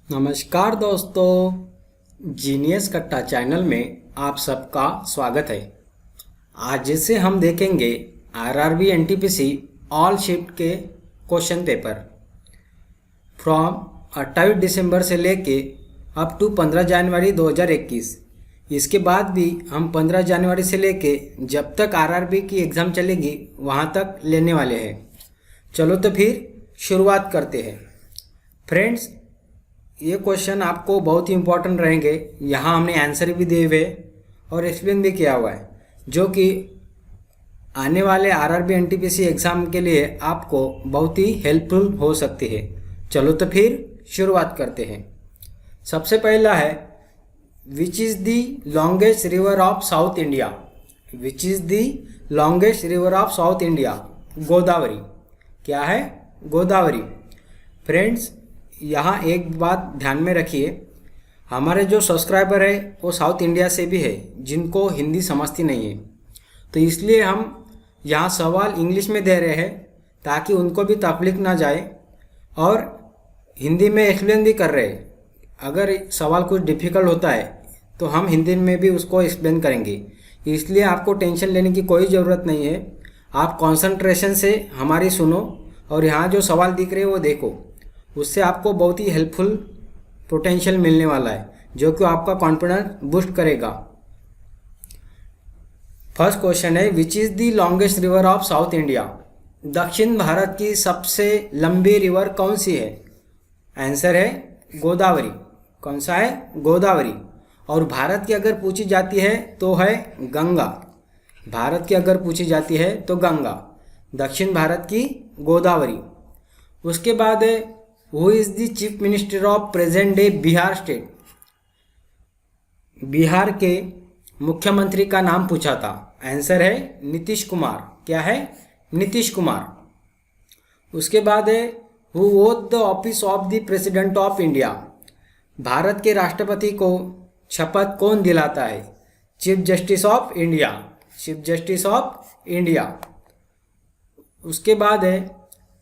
नमस्कार दोस्तों, जीनियस कट्टा चैनल में आप सबका स्वागत है। आज जैसे हम देखेंगे आरआरबी एनटीपीसी ऑल शिफ्ट के क्वेश्चन पेपर फ्रॉम 28 दिसंबर से लेके अप टू 15 जनवरी 2021। इसके बाद भी हम 15 जनवरी से लेके जब तक आरआरबी की एग्ज़ाम चलेगी वहाँ तक लेने वाले हैं। चलो तो फिर शुरुआत करते हैं। फ्रेंड्स, ये क्वेश्चन आपको बहुत ही इम्पोर्टेंट रहेंगे। यहाँ हमने आंसर भी दिए हुए और एक्सप्लेन भी किया हुआ है, जो कि आने वाले आरआरबी एनटीपीसी एग्ज़ाम के लिए आपको बहुत ही हेल्पफुल हो सकती है। चलो तो फिर शुरुआत करते हैं। सबसे पहला है, which is the longest river of south India. Which is the longest river of south India. Godavari. क्या है? गोदावरी। फ्रेंड्स, यहाँ एक बात ध्यान में रखिए, हमारे जो सब्सक्राइबर है वो साउथ इंडिया से भी है, जिनको हिंदी समझती नहीं है। तो इसलिए हम यहाँ सवाल इंग्लिश में दे रहे हैं ताकि उनको भी तकलीफ ना जाए, और हिंदी में एक्सप्लेन भी कर रहे हैं। अगर सवाल कुछ डिफ़िकल्ट होता है तो हम हिंदी में भी उसको एक्सप्लेन करेंगे। इसलिए आपको टेंशन लेने की कोई ज़रूरत नहीं है। आप कंसंट्रेशन से हमारी सुनो और यहाँ जो सवाल दिख रहे हैं वो देखो। उससे आपको बहुत ही हेल्पफुल पोटेंशियल मिलने वाला है, जो कि आपका कॉन्फिडेंस बूस्ट करेगा। फर्स्ट क्वेश्चन है, which is the longest river of south India. दक्षिण भारत की सबसे लंबी रिवर कौन सी है? आंसर है गोदावरी। कौन सा है? गोदावरी। और भारत की अगर पूछी जाती है तो है गंगा। भारत की अगर पूछी जाती है तो गंगा। दक्षिण भारत की गोदावरी। उसके बाद है, who is the chief minister of present day Bihar state. Bihar के मुख्यमंत्री का नाम पूछा था। आंसर है नीतीश कुमार। क्या है? नीतीश कुमार। उसके बाद है, who oath the office of the president of India. Bharat के राष्ट्रपति को शपथ कौन दिलाता है? Chief justice of India. Chief justice of India. उसके बाद है,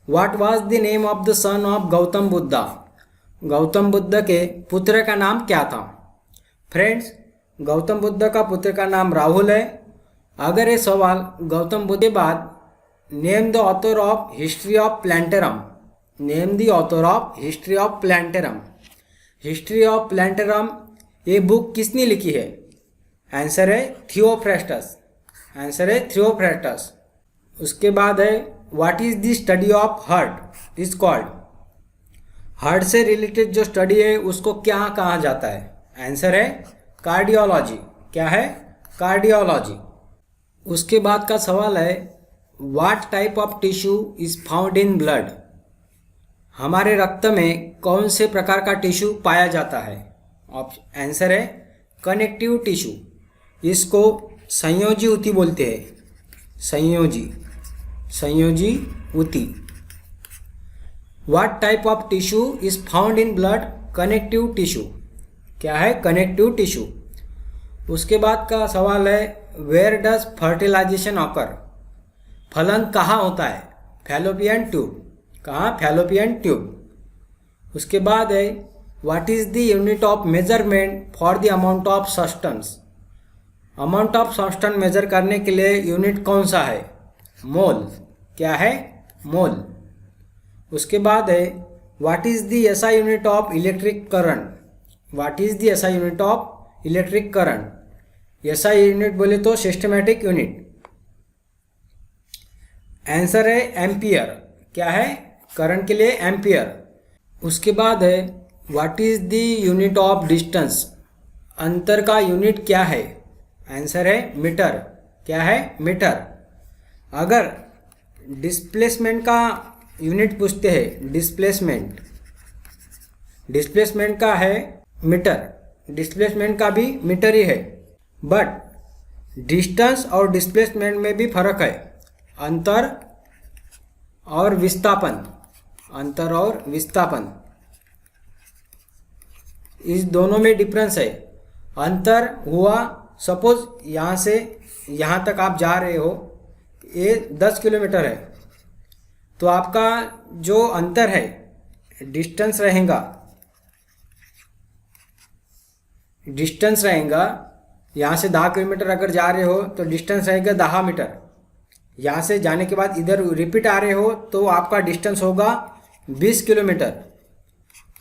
what was the name of the son of Gautam Buddha. Gautam Buddha के पुत्र का नाम क्या था? फ्रेंड्स, गौतम बुद्ध का पुत्र का नाम राहुल है। अगर ये सवाल गौतम बुद्ध के बाद, name the author of history of plantarum. Name the author of history of plantarum. History of plantarum ये बुक किसने लिखी है? आंसर है थियोफ्रेस्टस। आंसर है थियोफ्रेस्टस। उसके बाद है, what is the study of heart is called. Heart से रिलेटेड जो स्टडी है उसको क्या कहा जाता है? आंसर है कार्डियोलॉजी। क्या है? कार्डियोलॉजी। उसके बाद का सवाल है, what type of tissue is found in blood. हमारे रक्त में कौन से प्रकार का टिश्यू पाया जाता है? आंसर है कनेक्टिव टिश्यू। इसको संयोजी ऊतक बोलते हैं। संयोजी ऊतक। What type of tissue is found in blood? Connective tissue. क्या है? Connective tissue. उसके बाद का सवाल है, वेयर डज फर्टिलाइजेशन ऑकर। फलन कहाँ होता है? Fallopian tube. कहाँ? Fallopian tube. उसके बाद है, what is the unit of measurement for the amount of substance. Amount of substance measure करने के लिए यूनिट कौन सा है? मोल। क्या है? मोल। उसके बाद है, what is the SI unit of electric current. What is the SI unit of electric current. SI unit बोले तो सिस्टमैटिक यूनिट। आंसर है एम्पियर। क्या है? करंट के लिए एम्पियर। उसके बाद है, what is the unit of distance. अंतर का यूनिट क्या है? आंसर है मीटर। क्या है? मीटर। अगर डिस्प्लेसमेंट का यूनिट पूछते हैं, डिस्प्लेसमेंट का है मीटर। डिस्प्लेसमेंट का भी मीटर ही है, बट डिस्टेंस और डिस्प्लेसमेंट में भी फर्क है। अंतर और विस्थापन। अंतर और विस्थापन, इस दोनों में डिफरेंस है। अंतर हुआ, सपोज यहाँ से यहाँ तक आप जा रहे हो, ये 10 किलोमीटर है, तो आपका जो अंतर है डिस्टेंस रहेगा डिस्टेंस रहेगा, यहाँ से 10 किलोमीटर अगर जा रहे हो तो डिस्टेंस रहेगा 10 मीटर। यहाँ से जाने के बाद इधर रिपीट आ रहे हो तो आपका डिस्टेंस होगा 20 किलोमीटर।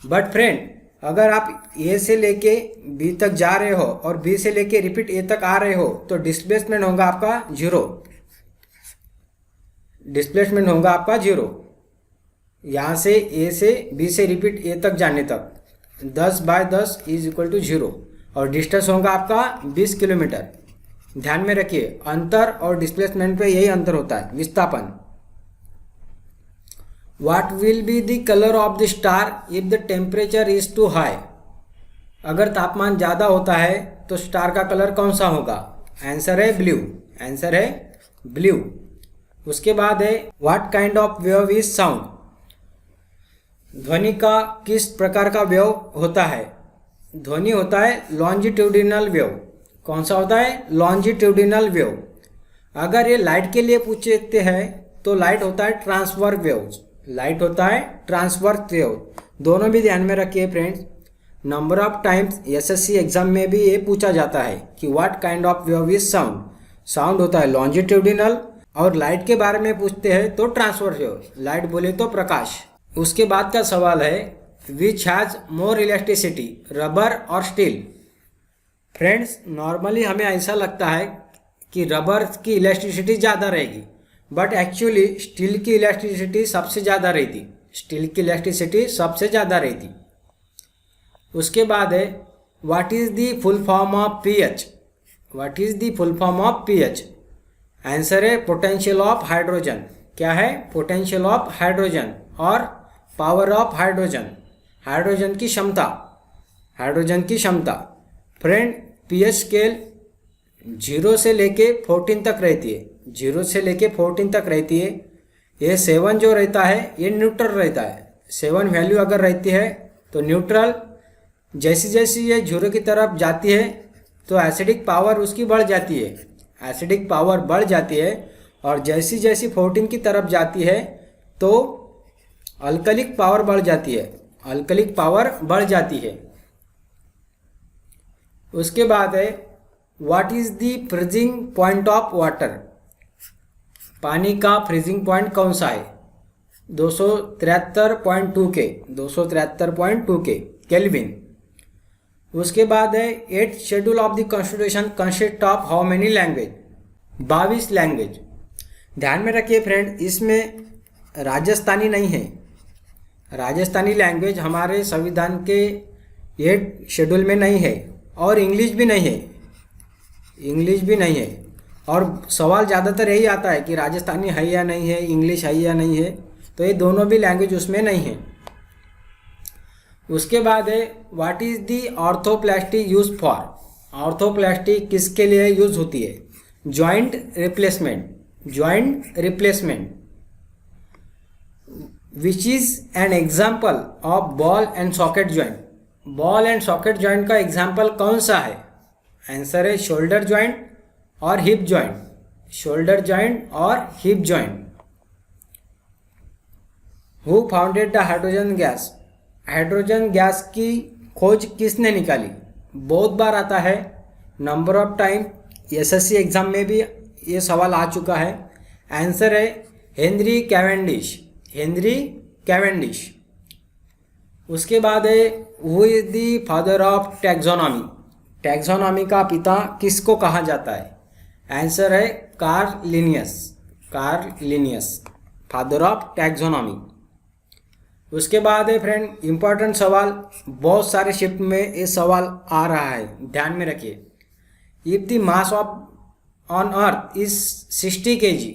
बट फ्रेंड, अगर आप ए से लेके बी तक जा रहे हो और बी से लेके रिपीट ए तक आ रहे हो तो डिस्प्लेसमेंट होगा आपका 0। डिस्प्लेसमेंट होगा आपका 0। यहाँ से ए से बी से रिपीट ए तक जाने तक 10/10 इज इक्वल टू 0 और डिस्टेंस होगा आपका 20 किलोमीटर। ध्यान में रखिए, अंतर और डिस्प्लेसमेंट पे यही अंतर होता है, विस्थापन। What will be the color of the star if the temperature is too high? अगर तापमान ज़्यादा होता है तो स्टार का कलर कौन सा होगा? आंसर है ब्लू। आंसर है ब्लू। उसके बाद है What kind of wave is sound? ध्वनि का किस प्रकार का वेव होता है? ध्वनि होता है लॉन्जिट्यूडिनल वेव। कौन सा होता है? Longitudinal wave. अगर ये लाइट के लिए पूछते हैं तो लाइट होता है ट्रांसवर्स वेव। लाइट होता है ट्रांसवर्स वेव। दोनों भी ध्यान में रखिए friends. Number of times SSC exam में भी ये पूछा जाता है कि what kind of wave is sound. Sound होता है लॉन्जिट्यूडिनल और लाइट के बारे में पूछते हैं तो ट्रांसवर्स वेव। लाइट बोले तो प्रकाश। उसके बाद का सवाल है which has more electricity, rubber और स्टील। फ्रेंड्स, नॉर्मली हमें ऐसा लगता है कि रबर की इलेक्ट्रिसिटी ज़्यादा रहेगी, बट एक्चुअली स्टील की इलेक्ट्रिसिटी सबसे ज़्यादा रहती। स्टील की इलेक्ट्रिसिटी सबसे ज़्यादा रहती। उसके बाद है what is the full form of pH. What is the full form of pH? Answer है पोटेंशियल ऑफ हाइड्रोजन। क्या है? पोटेंशियल ऑफ हाइड्रोजन और पावर ऑफ हाइड्रोजन। हाइड्रोजन की क्षमता। हाइड्रोजन की क्षमता। फ्रेंड, पीएच स्केल 0 से लेके 14 तक रहती है। 0 से लेके 14 तक रहती है। ये 7 जो रहता है ये न्यूट्रल रहता है। 7 वैल्यू अगर रहती है तो न्यूट्रल। जैसी जैसी ये 0 की तरफ जाती है तो एसिडिक पावर उसकी बढ़ जाती है। एसिडिक पावर बढ़ जाती है और जैसी जैसी 14 की तरफ जाती है तो अल्कलिक पावर बढ़ जाती है। अल्कलिक पावर बढ़ जाती है। उसके बाद है what is the freezing point of water. पानी का फ्रीजिंग पॉइंट कौन सा है? 273.2 के 273.2 के केल्विन। उसके बाद है 8th schedule of the constitution consist of how many language? 22 language. ध्यान में रखिए फ्रेंड, इसमें राजस्थानी नहीं है। राजस्थानी लैंग्वेज हमारे संविधान के 8th शेड्यूल में नहीं है और इंग्लिश भी नहीं है। इंग्लिश भी नहीं है। और सवाल ज़्यादातर यही आता है कि राजस्थानी है या नहीं है, इंग्लिश है या नहीं है, तो ये दोनों भी लैंग्वेज उसमें नहीं है। उसके बाद है what is the orthoplasty use for. Orthoplasty किसके लिए यूज होती है? Joint replacement. Joint replacement. Which is an example of ball and socket joint. Ball and socket joint का एग्जाम्पल कौन सा है? आंसर है शोल्डर जॉइंट और हिप जॉइंट। शोल्डर जॉइंट और hip joint. Who founded the hydrogen gas. Hydrogen gas की खोज किसने निकाली? बहुत बार आता है, number of time SSC exam में भी ये सवाल आ चुका है। आंसर है हेनरी कैवेंडिश। Henry Cavendish. उसके बाद है who is the father of taxonomy. Taxonomy का पिता किसको कहा जाता है? आंसर है Karl Linnaeus. Karl Linnaeus, father of taxonomy. उसके बाद है फ्रेंड इंपॉर्टेंट सवाल, बहुत सारे शिफ्ट में ये सवाल आ रहा है, ध्यान में रखिए। If the mass of on earth is 60 kg,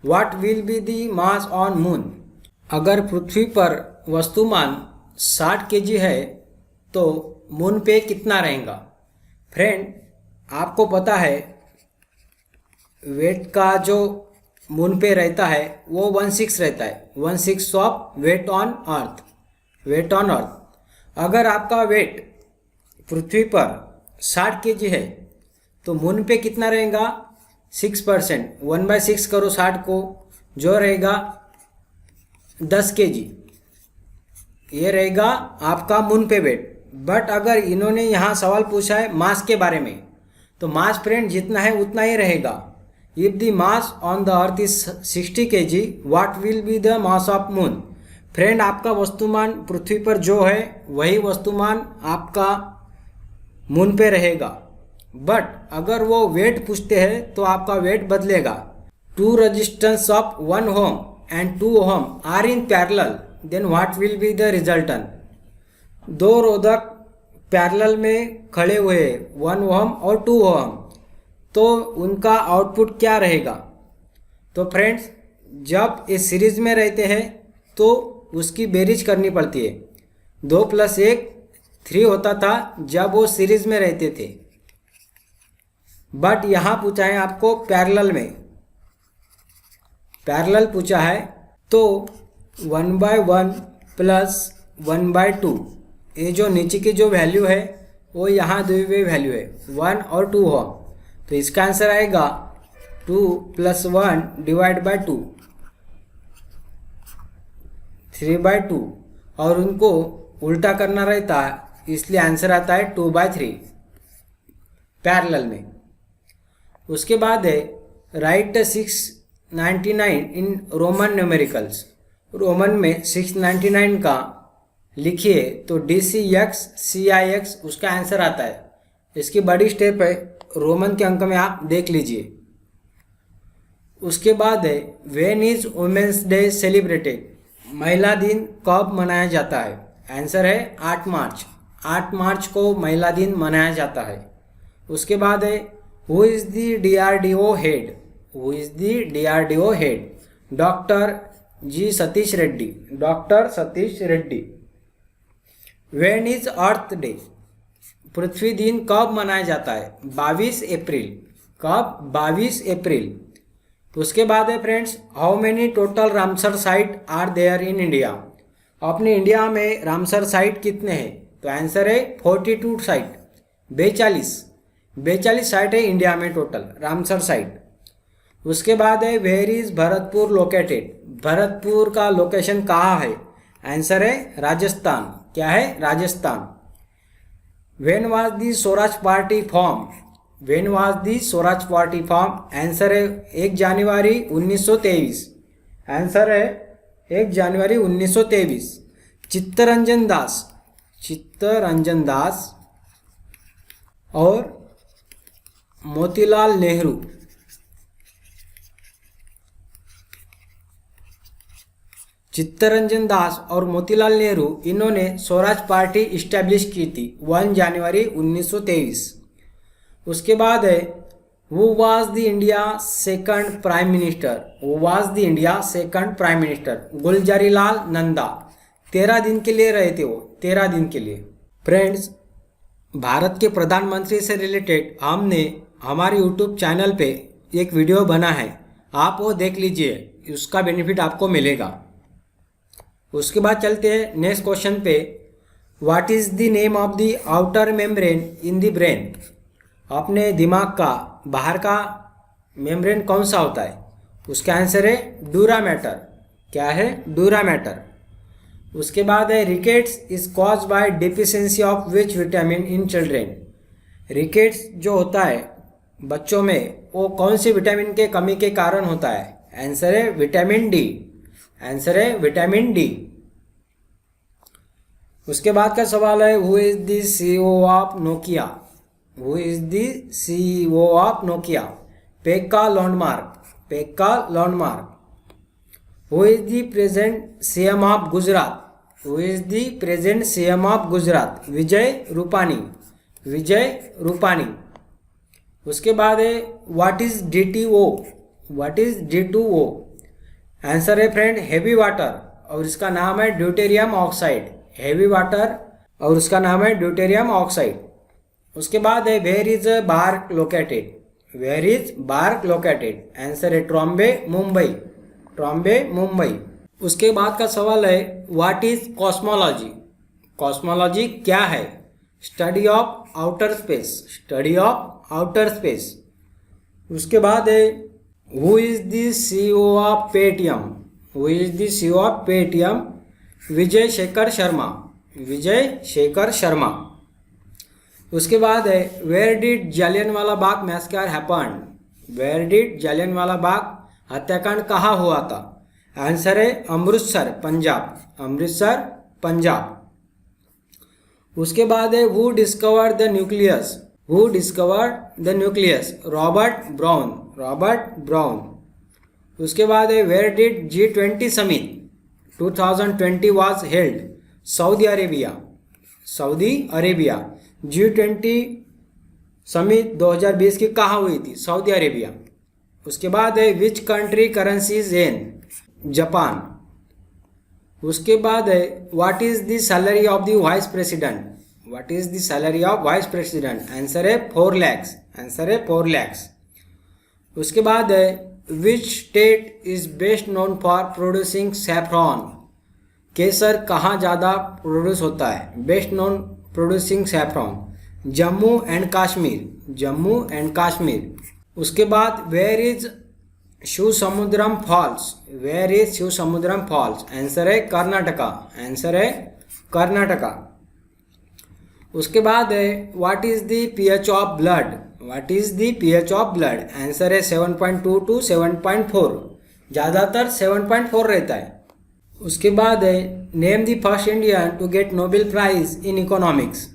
what will be the mass on moon. अगर पृथ्वी पर वस्तुमान 60 kg है तो मून पे कितना रहेगा? फ्रेंड, आपको पता है वेट का जो मून पे रहता है वो 1/6 रहता है। 1/6 of weight on earth. Weight on earth. अगर आपका वेट पृथ्वी पर 60 kg है तो मून पे कितना रहेगा? 6%। 1/6 करो 60 को, जो रहेगा 10 kg। ये रहेगा आपका मून पे वेट। बट अगर इन्होंने यहाँ सवाल पूछा है मास के बारे में, तो मास फ्रेंड जितना है उतना ही रहेगा। If the mass on the earth is 60 kg, what will be the mass of moon. Friend आपका वस्तुमान पृथ्वी पर जो है वही वस्तुमान आपका मून पे रहेगा। बट अगर वो वेट पूछते हैं तो आपका वेट बदलेगा। Two resistance of 1 ohm and 2 ohm are in parallel, then what will be the resultant. दो रोधक पैरेलल में खड़े हुए 1 ohm और 2 ohm, तो उनका आउटपुट क्या रहेगा। तो फ्रेंड्स जब इस सीरीज में रहते हैं तो उसकी बेरीज करनी पड़ती है। 2 + 1 3 होता था जब वो सीरीज में रहते थे, बट यहाँ पूछा है आपको पैरेलल में, पैरेलल पूछा है तो 1/1 + 1/2, ये जो नीचे की जो वैल्यू है वो यहाँ दी हुई वैल्यू है 1 और 2 ohm, तो इसका आंसर आएगा 2 + 1 / 2 3/2, और उनको उल्टा करना रहता है इसलिए आंसर आता है 2/3 पैरेलल में। उसके बाद है right 699 in Roman numericals. Roman में 699 का लिखिए तो DCX CIX उसका आंसर आता है। इसकी बड़ी स्टेप है, रोमन के अंक में आप देख लीजिए। उसके बाद है when is women's day celebrated, महिला दिन कब मनाया जाता है। आंसर है 8 मार्च। 8 मार्च को महिला दिन मनाया जाता है। उसके बाद है who is the DRDO head, who is the DRDO head, doctor G Satish Reddy, doctor Satish Reddy. When is Earth Day, पृथ्वी दिन कब मनाया जाता है। 22 अप्रैल। कब? 22 अप्रैल। उसके बाद है friends how many total Ramsar site are there in India. अपने इंडिया में रामसर साइट कितने हैं, तो आंसर है 42 साइट, 42 साइट है इंडिया में टोटल रामसर साइट। उसके बाद है where is Bharatpur located, Bharatpur का लोकेशन कहाँ है। आंसर है राजस्थान। क्या है? Rajasthan. When was the Swaraj party form, when was the Swaraj party form. Answer है 1 जनवरी 1923। आंसर है 1 जनवरी 1923। चित्तरंजन दास, चित्तरंजन दास और मोतीलाल नेहरू, चित्तरंजन दास और मोतीलाल नेहरू, इन्होंने स्वराज पार्टी इस्टेब्लिश की थी 1 जनवरी 1923। उसके बाद है who was the India second prime minister, who was the India second prime minister. Gulzarilal Nanda. 13 दिन के लिए रहे थे वो, 13 दिन के लिए। फ्रेंड्स भारत के प्रधानमंत्री से रिलेटेड हमने हमारे यूट्यूब चैनल पे एक वीडियो बना है, आप वो देख लीजिए, उसका बेनिफिट आपको मिलेगा। उसके बाद चलते हैं नेक्स्ट क्वेश्चन पे। What is the name of the outer membrane in the brain. अपने दिमाग का बाहर का मेम्ब्रेन कौन सा होता है, उसका आंसर है डूरा मैटर। क्या है? डूरा मैटर। उसके बाद है rickets is cause by deficiency of which vitamin in children. Rickets जो होता है बच्चों में, वो कौन सी विटामिन के कमी के कारण होता है। आंसर है विटामिन डी। आंसर है विटामिन डी। उसके बाद का सवाल है who is the CEO of Nokia, who is the CEO of Nokia. Pekka Lundmark, Pekka Lundmark. Who is the present CM of Gujarat, who is the present CM of Gujarat. Vijay Rupani, Vijay Rupani. उसके बाद है what is D2O, what is D2O। Answer है friend heavy water, और इसका नाम है deuterium oxide. Heavy water और उसका नाम है ड्यूटेरियम ऑक्साइड। उसके बाद है where is BARC located, where is BARC located. Answer है ट्रॉम्बे मुंबई, ट्रॉम्बे मुंबई। उसके बाद का सवाल है व्हाट इज कॉस्मोलॉजी। कॉस्मोलॉजी क्या है? Study of outer space, study of outer space. उसके बाद है who is the CEO of Paytm, who is the CEO of Paytm. Vijay Shekhar Sharma, Vijay Shekhar Sharma. उसके बाद है where did Jallianwala Bagh massacre happen, where did Jallianwala Bagh हत्याकांड कहाँ हुआ था? आंसर है अमृतसर पंजाब, अमृतसर पंजाब। उसके बाद है who discovered the nucleus, who discovered the nucleus? Robert Brown, Robert Brown. उसके बाद है where did G20 summit 2020 was held? Saudi Arabia, Saudi Arabia. G20 summit 2020 की कहाँ हुई थी? Saudi Arabia. उसके बाद है which country currency is yen? Japan. उसके बाद है what is the salary of the vice president? What is the salary of vice president? Answer है 4 lakhs, आंसर है 4 lakhs। उसके बाद है which state is best known for producing saffron? केसर कहाँ ज़्यादा प्रोड्यूस होता है? Best known producing saffron? Jammu and Kashmir, Jammu and Kashmir. उसके बाद where is Shiv Samudram falls? Where is Shiv Samudram falls? Answer है कर्नाटका, आंसर है कर्नाटका। उसके बाद है what is the pH of blood? What is the pH of blood? Answer है 7.2 to 7.4, ज़्यादातर 7.4 रहता है। उसके बाद है name the first Indian to get Nobel prize in economics?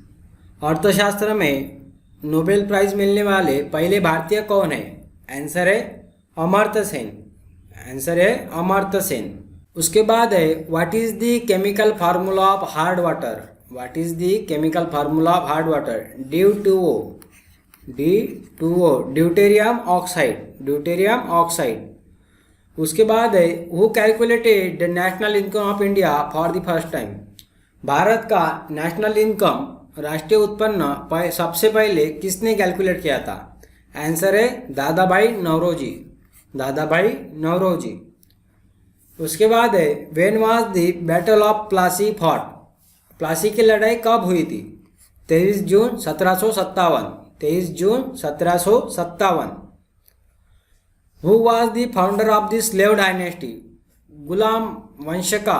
अर्थशास्त्र में नोबेल प्राइज मिलने वाले पहले भारतीय कौन है? आंसर है अमर्त्य सेन, आंसर है अमर्त्य सेन। उसके बाद है what is the chemical formula of hard water? What is the chemical formula of hard water? D2O, D2O, deuterium oxide, deuterium oxide. उसके बाद है who calculated the national income of India for the first time? Bharat का national income, राष्ट्रीय उत्पन्न सबसे पहले किसने calculate किया था? आंसर है दादा भाई नौरोजी, दादा भाई नौरोजी। उसके बाद है when was the battle of Plassey fought? Plassey की लड़ाई कब हुई थी? 23 जून 1757, 23 जून 1757। Who was the founder of the slave dynasty? गुलाम वंश का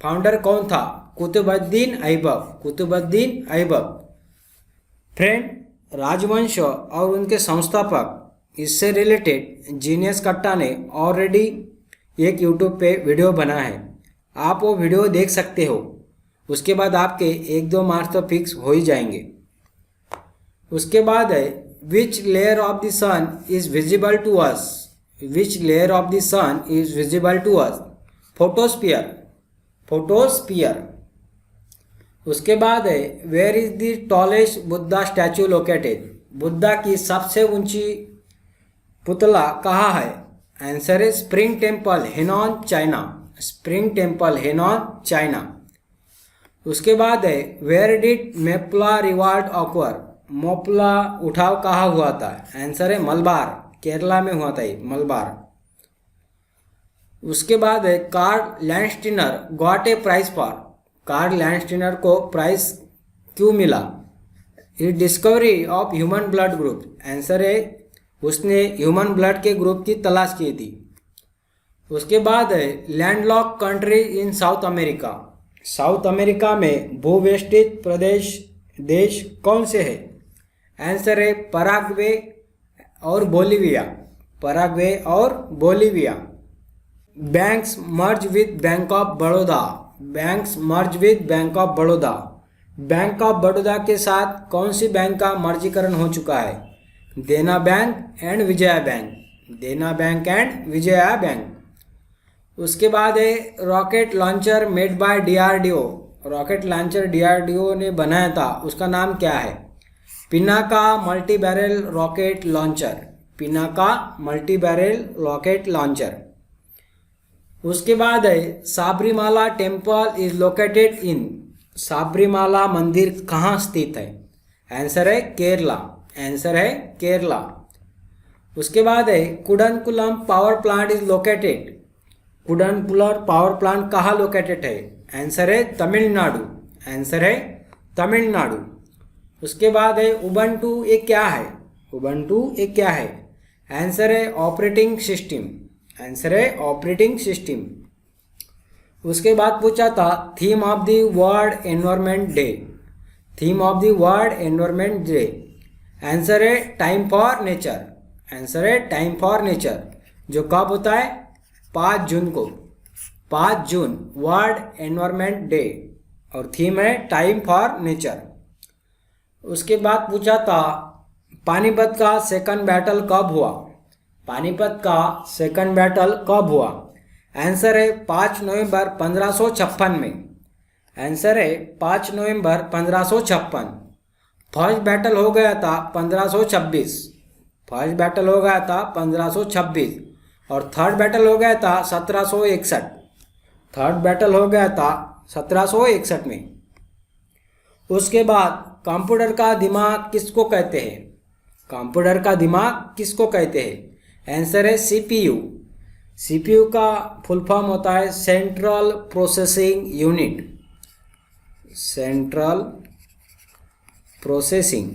फाउंडर कौन था? कुतुबुद्दीन ऐबक, कुतुबुद्दीन ऐबक। फ्रेंड, राजवंश और उनके संस्थापक, इससे रिलेटेड जीनियस कट्टा ने ऑलरेडी एक यूट्यूब पे वीडियो बना है, आप वो वीडियो देख सकते हो। उसके बाद आपके 1-2 मार्क्स तो फिक्स हो ही जाएंगे। उसके बाद है which layer of the sun is visible to us? Which layer of the sun is visible to us? Photosphere, photosphere. उसके बाद है where is the tallest Buddha statue located? Buddha की सबसे ऊंची पुतला कहाँ है? आंसर है Spring Temple, Henan, China, Spring Temple, Henan, China. उसके बाद है where did Moplah revolt occur? Moplah उठाव कहाँ हुआ था? आंसर है मलबार, केरला में हुआ था ये, मलबार। उसके बाद है Karl Landsteiner got a prize for? Karl Landsteiner को प्राइज क्यों मिला? इस discovery of human blood group? Answer है उसने ह्यूमन ब्लड के ग्रुप की तलाश की थी। उसके बाद है landlock country in South America? South America में भूवेष्टित प्रदेश देश कौन से है? आंसर है पराग्वे और बोलीविया, पराग्वे और Bolivia. Banks merge with bank of Baroda? Banks merge with bank of Baroda? Bank of Baroda के साथ कौन सी बैंक का मर्जीकरण हो चुका है? देना बैंक एंड विजया बैंक, देना बैंक एंड विजया बैंक। उसके बाद है rocket launcher made by DRDO? Rocket launcher DRDO ने बनाया था, उसका नाम क्या है? Pinaka multi barrel rocket launcher, Pinaka multi barrel rocket launcher. उसके बाद है Sabarimala temple is located in? Sabarimala मंदिर कहाँ स्थित है? आंसर है केरला, आंसर है केरला। उसके बाद है Kudankulam power plant is located? Kudankulam power plant कहाँ लोकेटेड है? आंसर है तमिलनाडु, आंसर है तमिलनाडु। उसके बाद है उबंटू ये क्या है? उबंटू ये क्या है? आंसर है ऑपरेटिंग सिस्टम, आंसर है ऑपरेटिंग सिस्टम। उसके बाद पूछा था theme of the world environment day. Theme of the world environment day, answer है टाइम फॉर नेचर। आंसर है टाइम फॉर नेचर, जो कब होता है 5 जून को। 5 जून वर्ल्ड एनवायरनमेंट डे और थीम है टाइम फॉर नेचर। उसके बाद पूछा था पानीपत का सेकंड बैटल कब हुआ। पानीपत का सेकंड बैटल कब हुआ, आंसर है 5 नवंबर 1556 में। आंसर है 5 नवंबर 1556। फर्स्ट बैटल हो गया था 1526। फर्स्ट बैटल हो गया था 1526 और थर्ड बैटल हो गया था 1761। थर्ड बैटल हो गया था 1761 में। उसके बाद कंप्यूटर का दिमाग किसको कहते हैं। कंप्यूटर का दिमाग किसको कहते हैं, आंसर है सीपीयू। सीपीयू का फुल फॉर्म होता है central processing unit. Central processing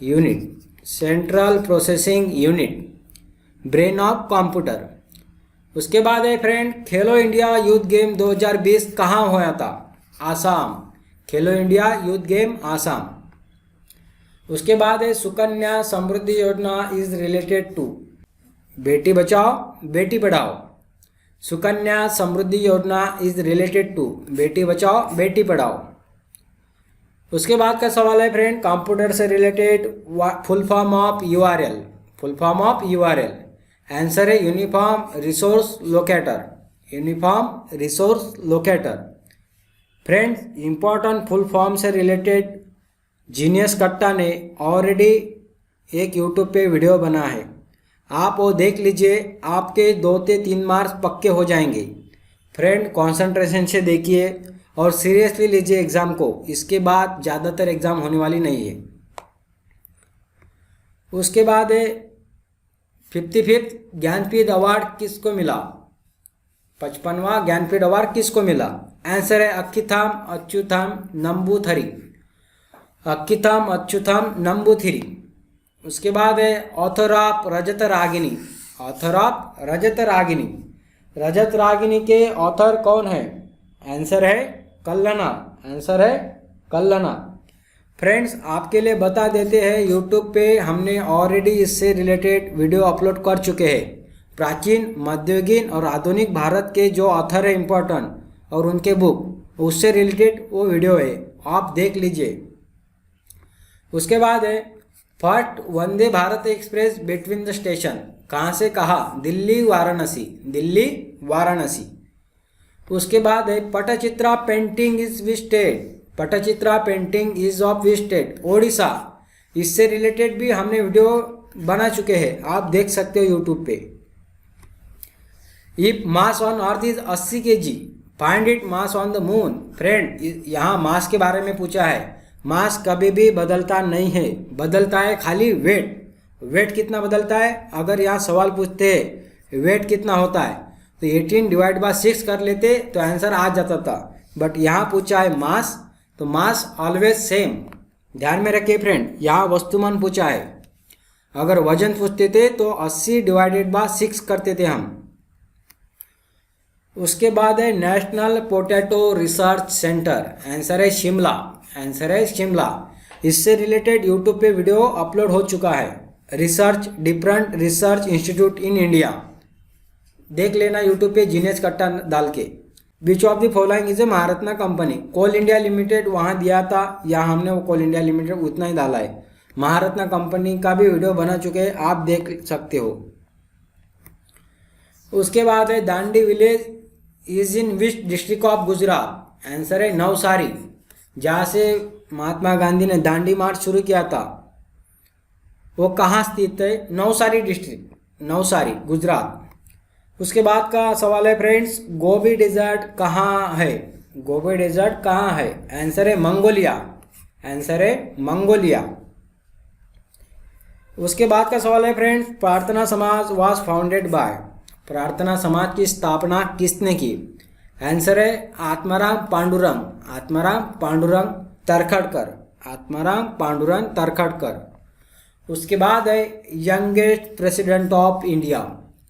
unit, central processing unit, brain of computer. उसके बाद है फ्रेंड खेलो इंडिया यूथ गेम 2020 कहाँ होया था, आसाम। खेलो इंडिया यूथ गेम आसाम। उसके बाद है सुकन्या समृद्धि योजना is related to, Beti Bachao Beti Padhao. Sukanya Samriddhi योजना is related to, Beti Bachao Beti Padhao. उसके बाद का सवाल है फ्रेंड कंप्यूटर से related full form of URL. Full form of URL, answer है uniform resource locator. Uniform resource locator. Friends important full form से रिलेटेड जीनियस कट्टा ने ऑलरेडी एक यूट्यूब पे वीडियो बना है, आप वो देख लीजिए, आपके 2 से 3 मार्क्स पक्के हो जाएंगे। फ्रेंड कंसंट्रेशन से देखिए और सीरियसली लीजिए एग्ज़ाम को, इसके बाद ज़्यादातर एग्ज़ाम होने वाली नहीं है। उसके बाद है 55th ज्ञानपीठ अवार्ड किसको मिला। 55वां ज्ञानपीठ अवार्ड किसको मिला, आंसर है अक्कीथाम अच्युथाम नंबूथरी। अक्कीथाम अच्युथाम नंबूथिरी। उसके बाद है author of Rajat Ragini. Author of Rajat Ragini, Rajat Ragini के ऑथर कौन है, आंसर है कल्लना। आंसर है कल्लना। फ्रेंड्स आपके लिए बता देते हैं यूट्यूब पे हमने ऑलरेडी इससे रिलेटेड वीडियो अपलोड कर चुके हैं। प्राचीन मध्ययुगीन और आधुनिक भारत के जो ऑथर है इम्पोर्टेंट और उनके बुक, उससे रिलेटेड वो वीडियो है, आप देख लीजिए। उसके बाद है first Vande Bharat express between the station कहाँ से कहाँ, दिल्ली वाराणसी। दिल्ली वाराणसी। उसके बाद है Patachitra painting is which state. Patachitra painting is of which state, Odisha. इससे रिलेटेड भी हमने वीडियो बना चुके हैं, आप देख सकते हो यूट्यूब पे। If mass on earth is 80 kg, find it mass on the moon. Friend यहाँ मास के बारे में पूछा है, मास कभी भी बदलता नहीं है, बदलता है खाली वेट। वेट कितना बदलता है, अगर यहाँ सवाल पूछते हैं वेट कितना होता है तो 18 डिवाइड बाय 6 कर लेते तो आंसर आ जाता था, बट यहाँ पूछा है मास, तो मास ऑलवेज सेम। ध्यान में रखिए फ्रेंड, यहाँ वस्तुमान पूछा है, अगर वजन पूछते थे तो 80 डिवाइडेड बाय 6 करते थे हम। उसके बाद है national potato research centre, answer है शिमला। आंसर है शिमला। इससे रिलेटेड यूट्यूब पे वीडियो अपलोड हो चुका है, research different research institute in India, देख लेना यूट्यूब पे जीनियस कट्टा डाल के। Which of the following is a Maharatna company. Coal India Limited वहाँ दिया था, यहाँ हमने वो कोल इंडिया लिमिटेड उतना ही डाला है। महारत्ना कंपनी का भी वीडियो बना चुके हैं, आप देख सकते हो। उसके बाद है Dandi village is in which district of Gujarat, answer है नवसारी। जहाँ से महात्मा गांधी ने दांडी मार्च शुरू किया था वो कहाँ स्थित है, नवसारी डिस्ट्रिक्ट, नवसारी गुजरात। उसके बाद का सवाल है फ्रेंड्स गोबी डेजर्ट कहाँ है। गोबी डेजर्ट कहाँ है, आंसर है मंगोलिया। आंसर है मंगोलिया। उसके बाद का सवाल है फ्रेंड्स प्रार्थना समाज वाज फाउंडेड बाय। प्रार्थना समाज की स्थापना किसने की, आंसर है आत्माराम पांडुरंग। आत्माराम पांडुरंग तरखड़कर। आत्माराम पांडुरंग तरखड़कर। उसके बाद है youngest president of India.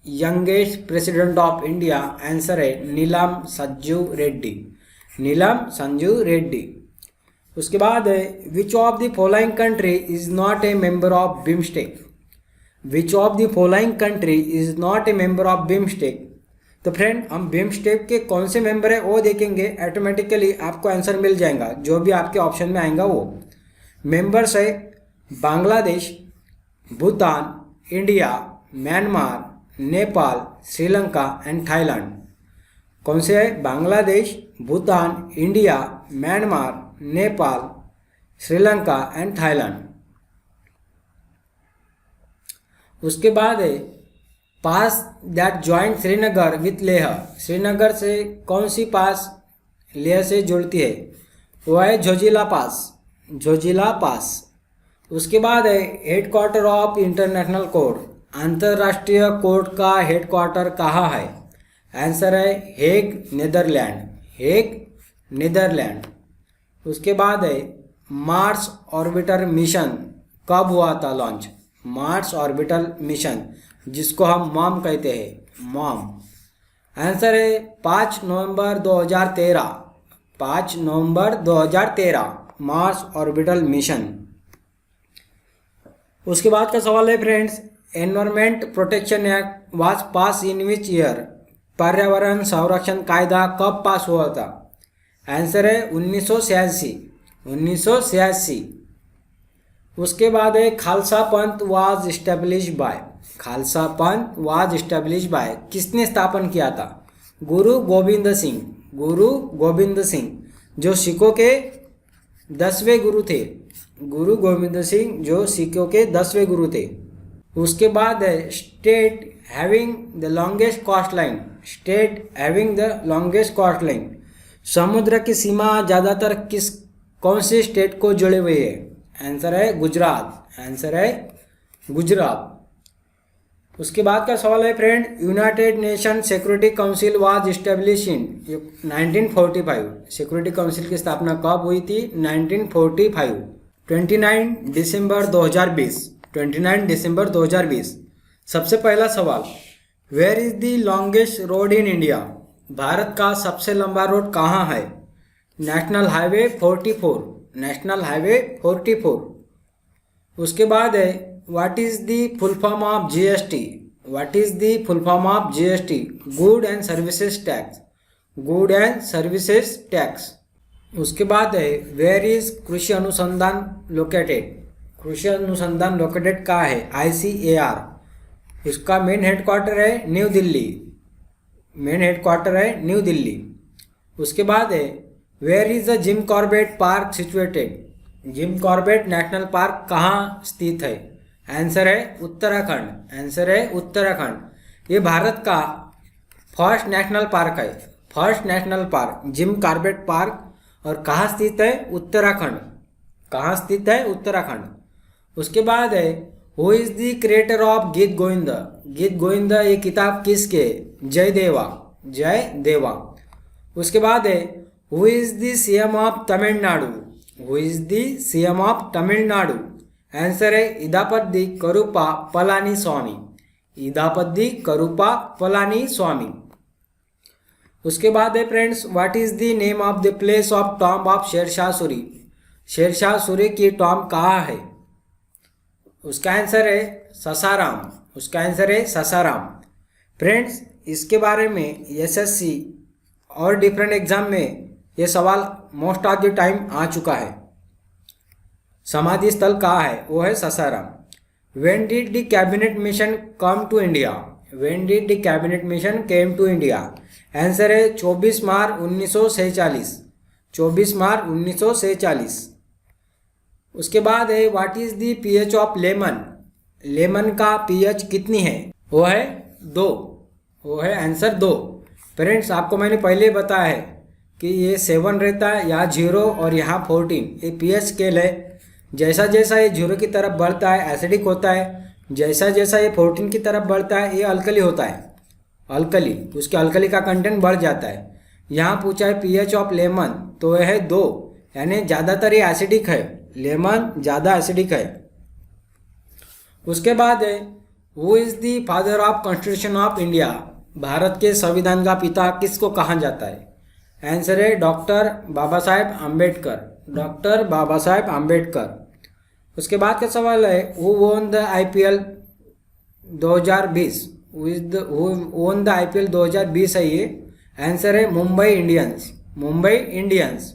Youngest president of India? Answer है नीलम संजू रेड्डी, नीलम संजू रेड्डी। उसके बाद है which of the following country is not a member of BIMSTEC? Which of the following country is not a member of BIMSTEC? तो friend हम BIMSTEC के कौन से member है वो देखेंगे, ऑटोमेटिकली आपको आंसर मिल जाएगा जो भी आपके ऑप्शन में आएगा वो। मेंबर्स है Bangladesh, Bhutan, India, Myanmar, Nepal, Sri Lanka and Thailand. कौन से है? Bangladesh, Bhutan, India, Myanmar, Nepal, Sri Lanka and Thailand. उसके बाद है pass that joint Srinagar with Leh? Srinagar से कौन सी पास लेह से जुड़ती है? वो है जोजिला पास, जोजिला पास। उसके बाद है हेडक्वार्टर ऑफ इंटरनेशनल कोर्ट? अंतर्राष्ट्रीय कोर्ट का हेडक्वार्टर कहाँ है? आंसर है हेग, नीदरलैंड, हेग, नीदरलैंड। उसके बाद है मार्स ऑर्बिटर मिशन कब हुआ था लॉन्च? मार्स ऑर्बिटल मिशन जिसको हम मॉम कहते हैं, मॉम। आंसर है 5 नवंबर 2013, 5 नवंबर 2013 मार्स ऑर्बिटल मिशन। उसके बाद का सवाल है friends, environment protection act was pass in which year? पर्यावरण संरक्षण कायदा कब पास हुआ था? आंसर है 1986, 1986। उसके बाद है खालसा पंथ वाज इस्टेब्लिश बाय? खालसा पंथ वाज इस्टेब्लिश बाय किसने स्थापन किया था? गुरु गोविंद सिंह, गुरु गोविंद सिंह जो सिखों के 10वें गुरु थे, गुरु गोविंद सिंह जो सिखों के 10वें गुरु थे। उसके बाद है state having the longest coast line? State having the longest coast line, समुद्र की सीमा ज़्यादातर किस कौन से स्टेट को जुड़े हुए है? आंसर है गुजरात, आंसर है गुजरात। उसके बाद का सवाल है friend, United nation security council was establish in 1945? Security council की स्थापना कब हुई थी? 1945, 29 दिसंबर 2020, 29 दिसंबर 2020। सबसे पहला सवाल, where is the longest road in India? भारत का सबसे लंबा रोड कहाँ है? National highway 44, national highway 44। उसके बाद है what is the full form of GST? What is the full form of GST? Good and services tax, good and services tax. उसके बाद है वेयर इज कृषि अनुसंधान लोकेटेड? कृषि अनुसंधान लोकेटेड कहाँ है? ICAR। इसका मेन हेडक्वार्टर है न्यू दिल्ली, मेन हेडक्वार्टर है न्यू दिल्ली। उसके बाद है where is the Jim Corbett park situated? Jim Corbett national park कहाँ स्थित है? आंसर है उत्तराखंड, आंसर है उत्तराखंड। ये भारत का फर्स्ट नेशनल पार्क है, first national park Jim Corbett park. और कहाँ स्थित है? उत्तराखंड, कहाँ स्थित है? उत्तराखंड। उसके बाद है who is the creator of गीत गोविंद? गीत गोविंद ये किताब किसके? जय देवा, जय देवा। उसके बाद है who is the CM of Tamil Nadu? Who is the CM of Tamil Nadu? Answer है इदापद्दी करुपा पलानी स्वामी, इदापद्दी करुपा पलानी स्वामी। उसके बाद है friends what is the name of the place of tomb of Sher Shah Suri? Sher Shah Suri की टॉम्ब कहाँ है? उसका आंसर है ससाराम, उसका आंसर है ससाराम। फ्रेंड्स इसके बारे में एसएससी और डिफरेंट एग्जाम में ये सवाल मोस्ट ऑफ द टाइम आ चुका है। समाधि स्थल कहाँ है? वो है Sasaram. When did the cabinet mission come to India? When did the cabinet mission came to India? Answer है 24 मार्च 1946, 24 मार्च 1946। उसके बाद है what is the pH of lemon? Lemon का पीएच कितनी है? वो है 2, वो है आंसर 2। फ्रेंड्स आपको मैंने पहले बताया है कि ये 7 रहता है, यहाँ 0 और यहाँ 14। ये पीएच स्केल है। जैसा जैसा ये 0 की तरफ बढ़ता है एसिडिक होता है, जैसा जैसा ये 14 की तरफ बढ़ता है ये अल्कली होता है, अल्कली, उसके अल्कली का कंटेंट बढ़ जाता है। यहाँ पूछा है पीएच ऑफ लेमन, तो यह है 2, यानी ज़्यादातर ये एसिडिक है, लेमन ज़्यादा एसिडिक है। उसके बाद है who is the father of constitution of India? Bharat के संविधान का पिता किसको कहा जाता है? आंसर है डॉक्टर बाबा साहेब आम्बेडकर, डॉक्टर बाबा साहेब आम्बेडकर। उसके बाद का सवाल है who won the IPL 2020? Who won the IPL 2020 है ये? आंसर है मुंबई इंडियंस, मुंबई इंडियंस।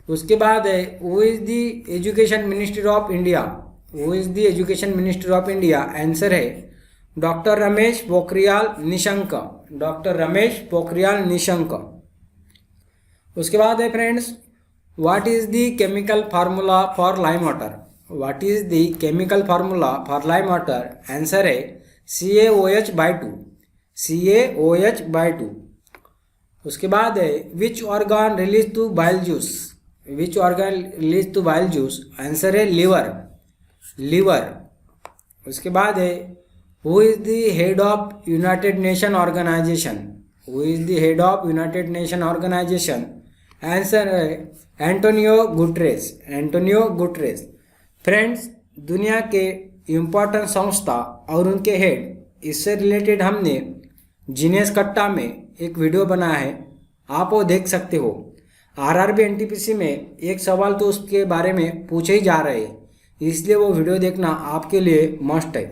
उसके बाद है who is the education minister of India? Who is the education minister of India? Answer है डॉक्टर रमेश पोखरियाल निशंक, डॉक्टर रमेश पोखरियाल निशंक। उसके बाद है friends what is the chemical formula for lime water? What is the chemical formula for lime water? Answer है CaOH/2, CaOH/2। उसके बाद है which organ release to bile juice? Which organ release to bile juice? Answer है liver, liver. उसके बाद है who is the head of United Nation Organization? Who is the head of United Nation Organization? Answer है Antonio Guterres, Antonio Guterres. Friends, दुनिया के important संस्था और उनके हेड, इससे रिलेटेड हमने जीनियस कट्टा में एक वीडियो बनाया है, आप वो देख सकते हो। आरआरबी एनटीपीसी में एक सवाल तो उसके बारे में पूछे ही जा रहे हैं, इसलिए वो वीडियो देखना आपके लिए मस्ट है।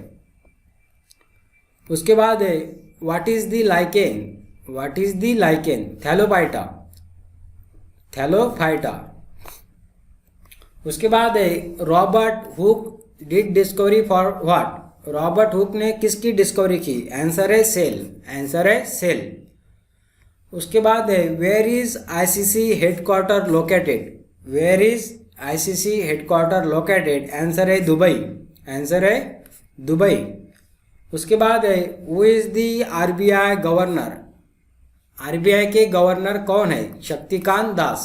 उसके बाद है what is the lichen? What is the lichen? Thallophyta, Thallophyta. उसके बाद है Robert Hooke did discovery for what? Robert Hooke ने किसकी डिस्कवरी की? आंसर है सेल, आंसर है सेल। उसके बाद है where is ICC headquarter located? Where is ICC headquarter located? Answer है दुबई, आंसर है दुबई। उसके बाद है who is the RBI governor? RBI के गवर्नर कौन है? शक्तिकांत दास,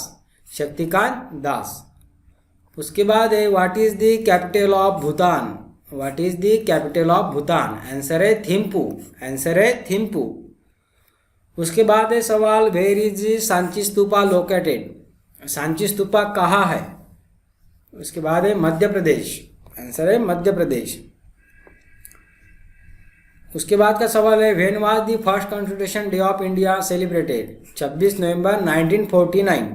शक्तिकांत दास। उसके बाद है what is the capital of Bhutan? What is the capital of Bhutan? Answer है थिम्पू, आंसर है थिम्पू। उसके बाद है सवाल where is Sanchi stupa located? Sanchi stupa कहाँ है? उसके बाद है मध्य प्रदेश, आंसर है मध्य प्रदेश। उसके बाद का सवाल है when was the first constitution day of India celebrated? 26 नवंबर 1949,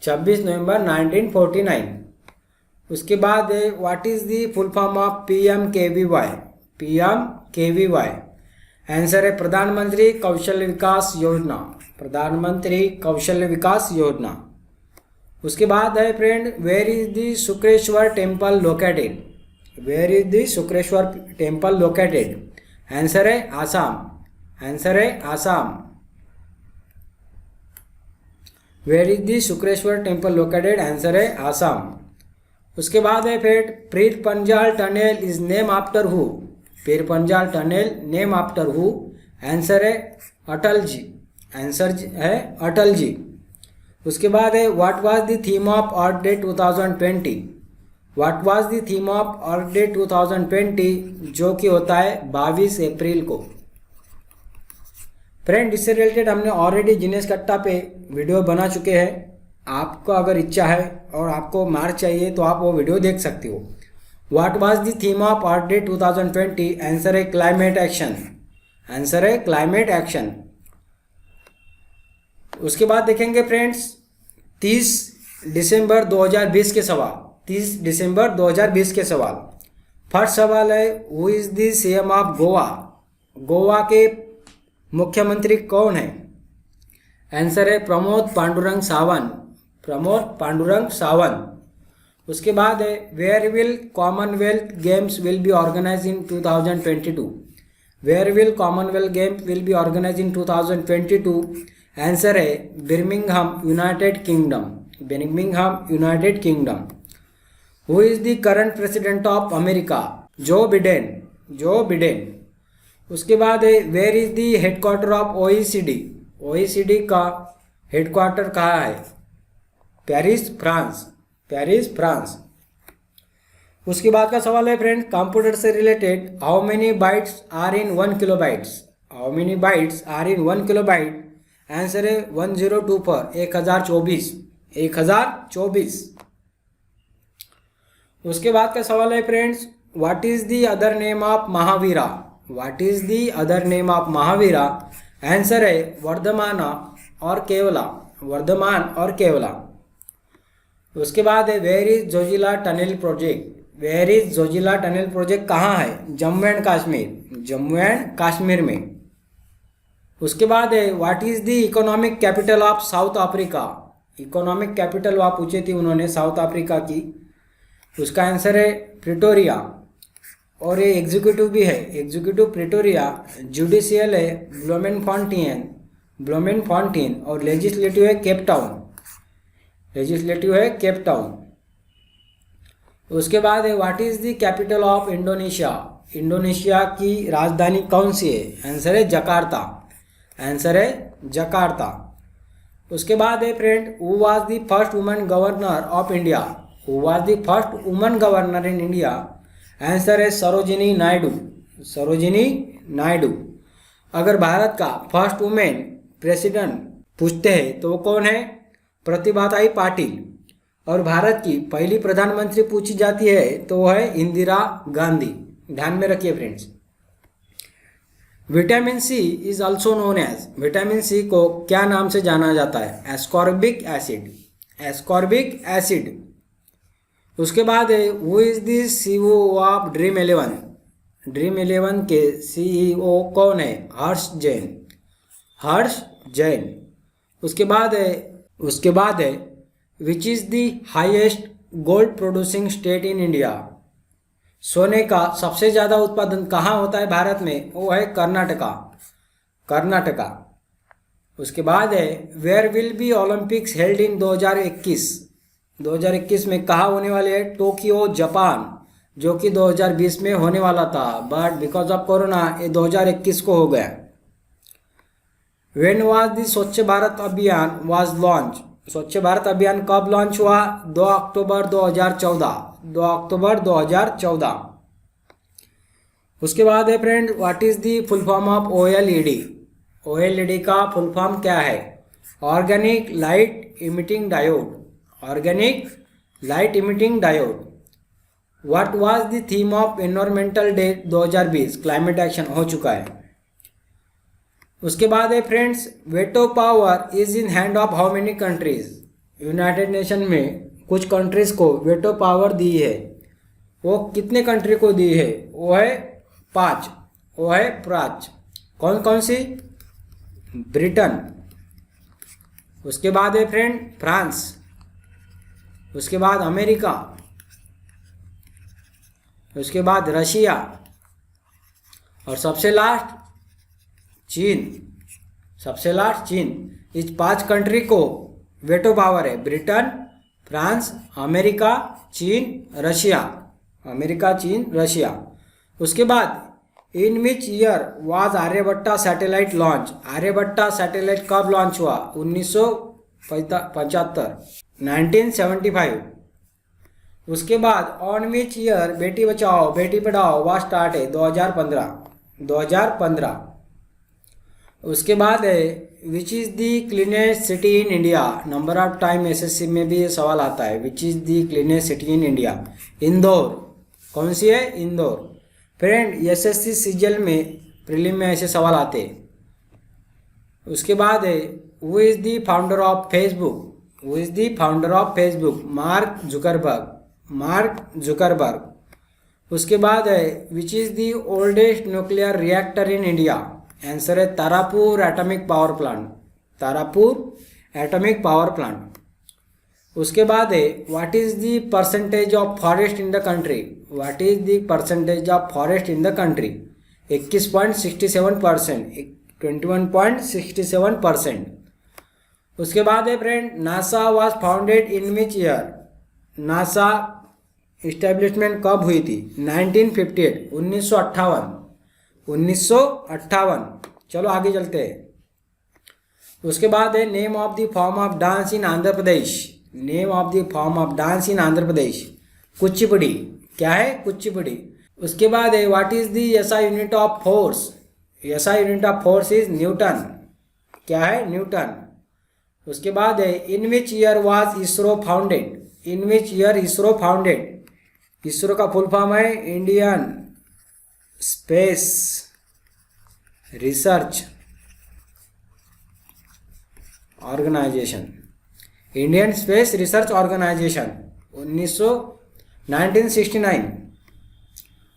26 नवंबर 1949। उसके बाद है what is the full form of PMKVY? PMKVY? Answer है प्रधानमंत्री कौशल विकास योजना, प्रधानमंत्री कौशल विकास योजना। उसके बाद है friend where is the Shukreshwar temple located? Where is the Shukreshwar temple located? Answer है आसाम, आंसर है Assam. Where is the Shukreshwar temple located? Answer है आसाम। उसके बाद है फिर Pir Panjal tunnel is name after who? Pir Panjal tunnel name after who? Answer है अटल जी, आंसर है अटल जी। उसके बाद है what was the theme of earth day 2020? What was the theme of earth day 2020, जो कि होता है 22 अप्रैल को। फ्रेंड, इससे रिलेटेड हमने ऑलरेडी जीनियस कट्टा पे वीडियो बना चुके हैं। आपको अगर इच्छा है और आपको मार्क चाहिए तो आप वो वीडियो देख सकते हो। What was the theme of earth day 2020? Answer है क्लाइमेट एक्शन, आंसर है क्लाइमेट एक्शन। उसके बाद देखेंगे फ्रेंड्स 30 दिसंबर 2020 के सवाल, 30 दिसंबर 2020 के सवाल। फर्स्ट सवाल है who is the CM of Goa? Goa के मुख्यमंत्री कौन है? आंसर है प्रमोद पांडुरंग सावंत, प्रमोद पांडुरंग सावंत। उसके बाद है where will Commonwealth Games will be organise in 2022? Where will Commonwealth Games will be organise in 2022? Answer है Birmingham United Kingdom, Birmingham United Kingdom. Who is the current president of America? Joe Biden, Joe Biden. उसके बाद है where is the headquarter of OECD? OECD का headquarter कहाँ है? Paris, France, Paris, France. उसके बाद का सवाल है फ्रेंड कंप्यूटर से related how many bytes are in 1 kilobytes? How many bytes are in 1 kilobyte? Answer है 102 पर 1024, 1024। उसके बाद का सवाल है friends what is the other name of Mahavira? What is the other name of Mahavira? Answer है वर्धमान और केवला, वर्धमान और केवला। उसके बाद है where is Zojila tunnel project? Where is Zojila tunnel project कहाँ है? जम्मू एंड कश्मीर, जम्मू एंड कश्मीर में। उसके बाद है what is the economic capital of South Africa? Economic capital वहाँ पूछी थी उन्होंने साउथ अफ्रीका की, उसका आंसर है प्रिटोरिया। और ये एग्जीक्यूटिव भी है, एग्जीक्यूटिव प्रिटोरिया, जुडिशियल है ब्लोमेनफॉन्टेन, ब्लोमेनफॉन्टेन, और लेजिस्लेटिव है केप टाउन, लेजिस्लेटिव है केप टाउन। उसके बाद है what is the capital of Indonesia? Indonesia की राजधानी कौन सी है? आंसर है जकार्ता, आंसर है जकार्ता। उसके बाद है friend who was the first woman governor of India? Who was the first woman governor in India? Answer है सरोजिनी नायडू, सरोजिनी नायडू। अगर भारत का फर्स्ट वुमेन प्रेसिडेंट पूछते हैं तो वो कौन है? प्रतिभाताई पाटिल। और भारत की पहली प्रधानमंत्री पूछी जाती है तो वो है इंदिरा गांधी, ध्यान में रखिए friends. Vitamin C is also known as, vitamin C को क्या नाम से जाना जाता है? Ascorbic acid, ascorbic acid. उसके बाद है who is the CEO of Dream 11? Dream 11 के सीईओ कौन है? हर्ष जैन, हर्ष जैन। उसके बाद है which is the highest gold producing state in India? सोने का सबसे ज़्यादा उत्पादन कहाँ होता है भारत में? वो है कर्नाटका, कर्नाटका। उसके बाद है where will be Olympics held in 2021? 2021 में कहाँ होने वाले हैं? टोक्यो, जापान, जो कि 2020 में होने वाला था, बट बिकॉज ऑफ कोरोना ये 2021 को हो गया। व्हेन वाज द स्वच्छ भारत अभियान वाज लॉन्च? स्वच्छ भारत अभियान कब लॉन्च हुआ? 2 अक्टूबर 2014, 2 अक्टूबर 2014। उसके बाद है friend what is the full form of OLED? OLED का फुल फॉर्म क्या है? Organic light emitting diode, organic light emitting diode. What was the theme of environmental day 2020? Climate action हो चुका है। उसके बाद है friends veto power is in hand of how many countries? United nation में कुछ कंट्रीज को वेटो पावर दी है, वो कितने कंट्री को दी है? वो है 5, वो है 5। कौन कौन सी? ब्रिटेन, उसके बाद है फ्रेंड फ्रांस, उसके बाद अमेरिका, उसके बाद रशिया, और सबसे लास्ट चीन, सबसे लास्ट चीन। इस 5 कंट्री को वेटो पावर है, ब्रिटेन, फ्रांस, अमेरिका, चीन, रशिया, अमेरिका, चीन, रशिया। उसके बाद in which year was Aryabhata satellite launch? Aryabhata satellite कब लॉन्च हुआ? 1975, 1975। उसके बाद on which year Beti Bachao Beti Padhao was start है? 2015, 2015। उसके बाद है which is the cleanest city in India? Number of time SSC में भी ये सवाल आता है, which is the cleanest city in India? Indore. कौन सी है? इंदौर। फ्रेंड एसएससी सीजीएल में प्रीलिम में ऐसे सवाल आते हैं। उसके बाद है who is the founder of Facebook? Who is the founder of Facebook? Mark Zuckerberg, mark Zuckerberg. उसके बाद है which is the oldest nuclear reactor in India? Answer है Tarapur atomic power plant, Tarapur atomic power plant. उसके बाद है what is the percentage of forest in the country? What is the percentage of forest in the country? 21.67%, 21.67%। उसके बाद है friend NASA was founded in which year? NASA establishment कब हुई थी? 1958, 1958, 1958। चलो आगे चलते हैं। उसके बाद है name of the form of dance in Andhra Pradesh? Name of the form of dance in Andhra Pradesh? Kuchipudi. क्या है? कुचिपुड़ी। उसके बाद है what is the SI unit of force? SI unit of force is Newton. क्या है? न्यूटन। उसके बाद है in which year was ISRO founded? In which year ISRO founded? ISRO का फुल फॉर्म है Indian Space Research Organisation. Indian Space Research organisation 1969।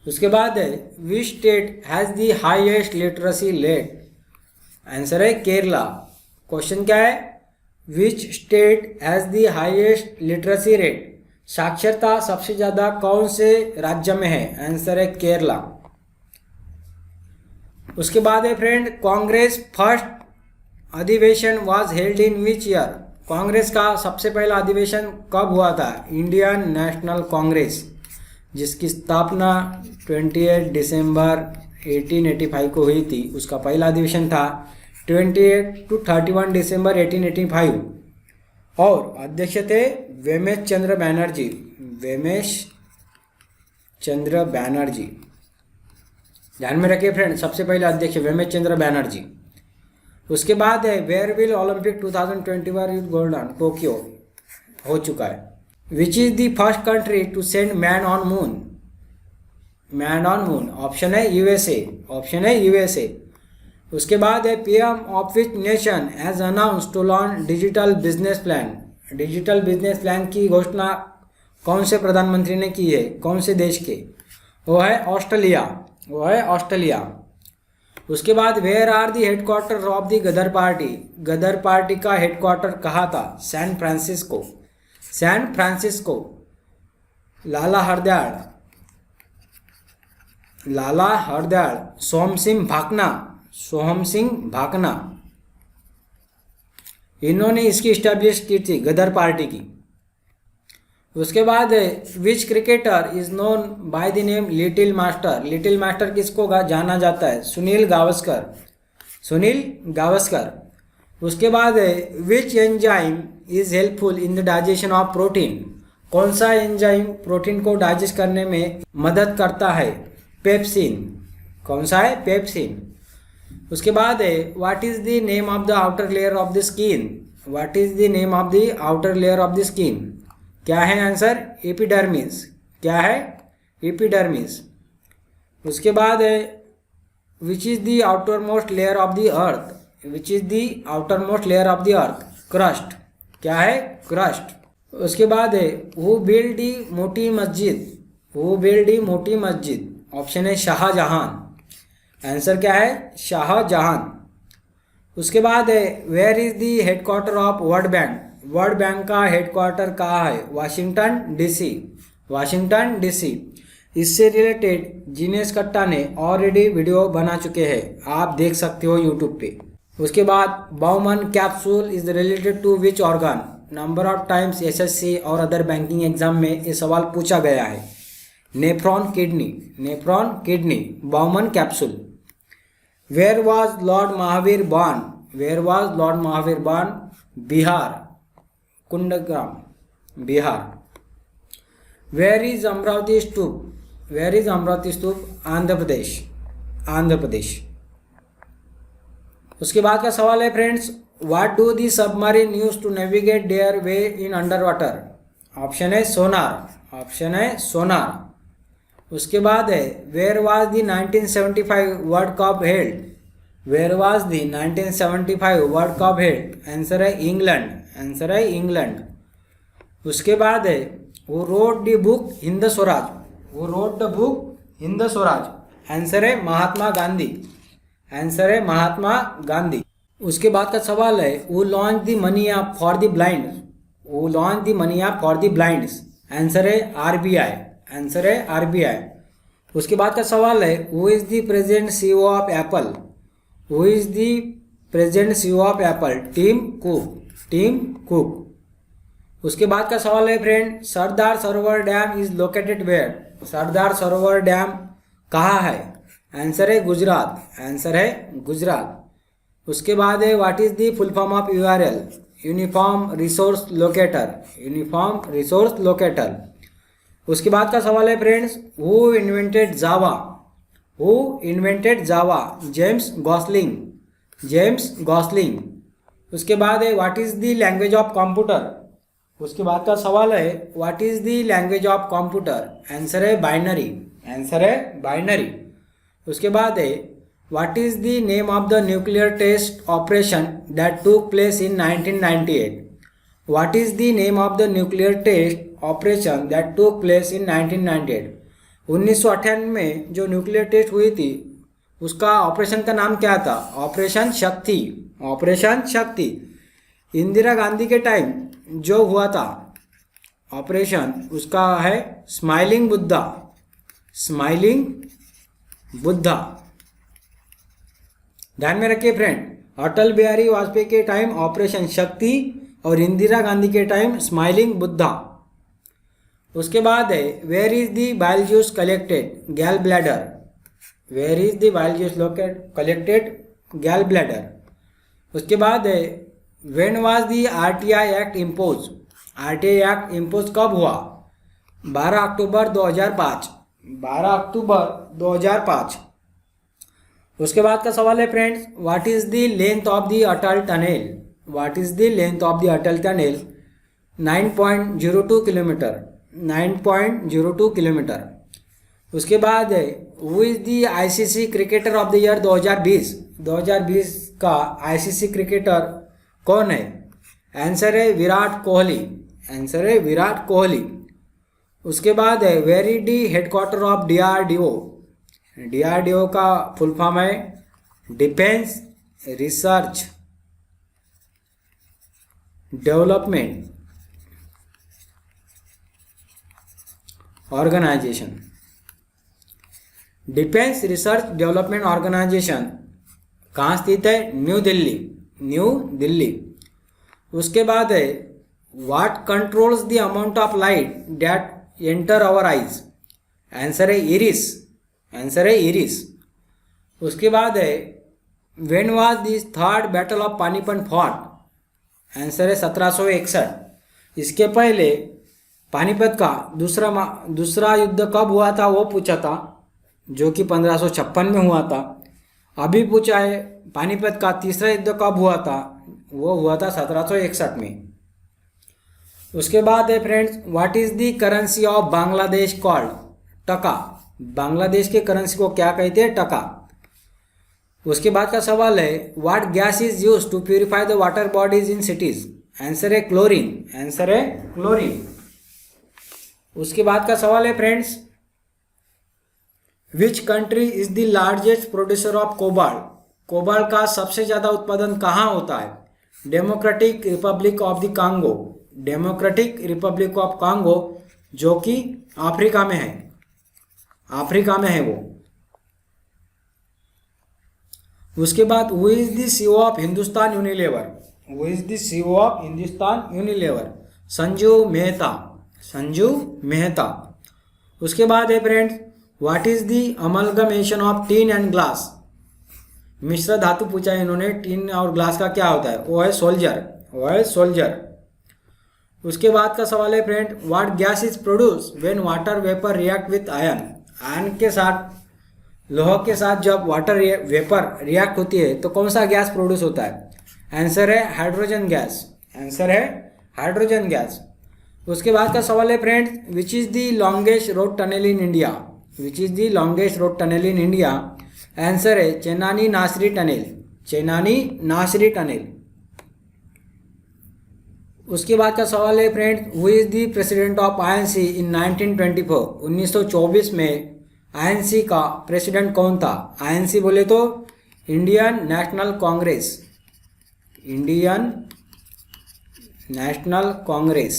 उसके बाद है which state has the highest literacy rate? Answer है Kerala. Question क्या है? Which state has the highest literacy rate? साक्षरता सबसे ज़्यादा कौन से राज्य में है? आंसर है केरला। उसके बाद है फ्रेंड कांग्रेस फर्स्ट अधिवेशन was held in which year? Congress का सबसे पहला अधिवेशन कब हुआ था? इंडियन नेशनल कांग्रेस, जिसकी स्थापना 28 दिसंबर 1885 को हुई थी, उसका पहला अधिवेशन था 28 to 31 दिसंबर 1885 और अध्यक्ष थे वेमेश चंद्र बैनर्जी। वेमेश चंद्र बैनर्जी, ध्यान में रखिए फ्रेंड, सबसे पहले अध्यक्ष वेमेश चंद्र बैनर्जी। उसके बाद है where will Olympic 2021 golden Tokyo हो चुका है। Which is the first country to send man on moon? Man on moon option है यूएसए, ऑप्शन है यूएसए। उसके बाद है PM of which nation has announce to launch digital business plan? Digital business plan की घोषणा कौन से प्रधानमंत्री ने की है? कौन से देश के? वो है ऑस्ट्रेलिया, वो है ऑस्ट्रेलिया। उसके बाद where are the headquarter of the Ghadar party? Ghadar party का हेडक्वार्टर कहाँ था? San Francisco, San Francisco. Lala Hardayal, Lala Hardayal, Soham Singh Bhakna, Soham Singh Bhakna, इन्होंने इसकी इस्टेब्लिश की थी गदर पार्टी की। उसके बाद विच cricketer is known by the name little master? Little master किसको जाना जाता है? सुनील गावस्कर, सुनील गावस्कर। उसके बाद which enzyme is helpful in the digestion of protein? कौन सा एंजाइम प्रोटीन को डाइजेस्ट करने में मदद करता है? पेप्सिन। कौन सा है? पेप्सिन। उसके बाद what is the name of the outer layer of the skin? What is the name of the outer layer of the skin? क्या है आंसर? एपिडर्मिस। क्या है? एपिडर्मिस। उसके बाद विच is the outer most layer of the earth? Which is the outer most layer of the earth? Crust. क्या है? Crust. उसके बाद हु बिल्ड दी मोटी मस्जिद? हु बिल्ड दी मोटी मस्जिद? ऑप्शन है शाहजहां। आंसर क्या है? शाहजहां। उसके बाद where is the headquarter of World Bank? World Bank का हेडक्वार्टर कहाँ है? Washington DC, Washington DC. इससे रिलेटेड जीनेस कट्टा ने ऑलरेडी वीडियो बना चुके हैं, आप देख सकते हो यूट्यूब पे। उसके बाद Bowman capsule is related to which organ? Number of times SSC और अदर बैंकिंग एग्जाम में ये सवाल पूछा गया है। Nephron kidney, nephron kidney, Bowman capsule. Where was Lord Mahavir born? Where was Lord Mahavir born? Bihar, Kundagram, Bihar. Where is Amaravati stupa? Where is Amaravati stupa? Andhra Pradesh, Andhra Pradesh. उसके बाद का सवाल है friends, what do the submarine use to navigate their way in underwater? Option है sonar, option है sonar. उसके बाद है where was the 1975 World Cup held? Where was the 1975 World Cup held? Answer है इंग्लैंड, आंसर है England. उसके बाद है who wrote the book Hind Swaraj? Who wrote the book Hind Swaraj? Answer है महात्मा गांधी, आंसर है महात्मा गांधी। उसके बाद का सवाल है who launch the money app for the blind? Who launch the money app for the blinds? Answer है आरबीआई, आंसर है आरबीआई। उसके बाद का सवाल है who is the present CEO of Apple? Who is the present CEO of Apple? Tim Cook, Tim Cook. उसके बाद का सवाल है friend, Sardar Sarovar dam is located where? Sardar Sarovar dam कहाँ है? आंसर है गुजरात, आंसर है गुजरात। उसके बाद है what is the full form of URL? Uniform resource locator, uniform resource locator. उसके बाद का सवाल है friends, who invented Java? Who invented Java? James Gosling, James Gosling. उसके बाद है what is the language of computer? उसके बाद का सवाल है what is the language of computer? Answer है बाइनरी। आंसर है बाइनरी। उसके बाद है what is the name of the nuclear test operation that took place in 1998? What is the name of the nuclear test operation that took place in 1998? 1998 में जो nuclear test हुई थी उसका operation का नाम क्या था? ऑपरेशन शक्ति। ऑपरेशन शक्ति। इंदिरा गांधी के टाइम जो हुआ था ऑपरेशन उसका है स्माइलिंग बुद्धा। स्माइलिंग बुद्धा। ध्यान में रखिए फ्रेंड, अटल बिहारी वाजपेयी के टाइम ऑपरेशन शक्ति और इंदिरा गांधी के टाइम स्माइलिंग बुद्धा। उसके बाद है where is the bile juice collected? Gall bladder. Where is the bile juice collected? Gall bladder. उसके बाद है when was the RTI act impose? RTI act impose कब हुआ? 12 अक्टूबर 2005। 12 अक्टूबर 2005। उसके बाद का सवाल है friends what is the length of the Atal tunnel? What is the length of the Atal tunnel? 9.02 kilometre. 9.02 kilometre. उसके बाद है who is the ICC cricketer of the year 2020? 2020 का आईसीसी क्रिकेटर कौन है? आंसर है विराट कोहली। आंसर है विराट कोहली। उसके बाद है where is the headquarter of DRDO? DRDO का फुल फॉर्म है defence research development organisation. Defence research development organisation कहाँ स्थित है? न्यू दिल्ली। न्यू दिल्ली। उसके बाद है what controls the amount of light that enter our eyes? Answer है इरिस। आंसर है इरिस। उसके बाद है when was this third battle of Panipat fought? Answer है 1761। इसके पहले पानीपत का दूसरा युद्ध कब हुआ था वो पूछा था, जो कि 1556 में हुआ था। अभी पूछा है पानीपत का तीसरा युद्ध कब हुआ था, वो हुआ था 1761 में। उसके बाद है friends what is the currency of Bangladesh called? टका। बांग्लादेश के करेंसी को क्या कहते हैं? टका। उसके बाद का सवाल है what gas is used to purify the water bodies in cities? Answer है क्लोरीन। आंसर है क्लोरीन। उसके बाद का सवाल है friends which country is the largest producer of cobalt? Cobalt का सबसे ज्यादा उत्पादन कहाँ होता है? Democratic republic of the Congo. Democratic republic of Congo, जो कि अफ्रीका में है। अफ्रीका में है वो। उसके बाद who is the CEO of Hindustan Unilever? Who is the CEO of Hindustan Unilever? Sanju Mehta. Sanju Mehta. उसके बाद है friends what is the amalgamation of tin and glass? मिश्र धातु पूछा है इन्होंने। टीन और ग्लास का क्या होता है? वो है सोल्जर। वो है सोल्जर। उसके बाद का सवाल है friend what gas is produce when water vapour react with ion? Ion के साथ, लोहा के साथ जब वाटर वेपर रिएक्ट होती है तो कौन सा गैस प्रोड्यूस होता है? आंसर है हाइड्रोजन गैस। आंसर है हाइड्रोजन गैस। उसके बाद का सवाल है friends which is the longest road tunnel in India? Which is the longest road tunnel in India? Answer है चेनानी नासरी टनल। चेनानी नासरी टनल। उसके बाद का सवाल है friends who is the president of INC in 1924? 1924 में आईएनसी का प्रेसिडेंट कौन था? आईएनसी बोले तो Indian national Congress. Indian national Congress.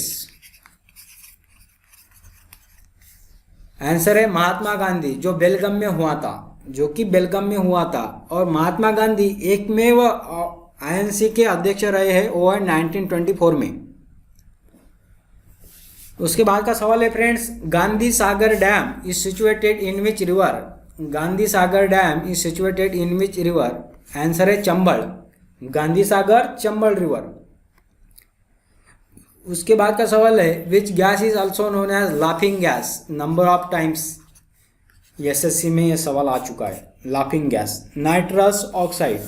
Answer है महात्मा गांधी, जो बेलगाम में हुआ था। जो कि बेलगाम में हुआ था। और महात्मा गांधी एकमेव आईएनसी के अध्यक्ष रहे हैं, वो है 1924 में। उसके बाद का सवाल है friends Gandhi Sagar dam is situated in which river? Gandhi Sagar dam is situated in which river? Answer है चंबल। गांधी सागर चंबल रिवर। उसके बाद का सवाल है which gas is also known as laughing gas? Number of times SSC में यह सवाल आ चुका है। Laughing gas nitrous oxide.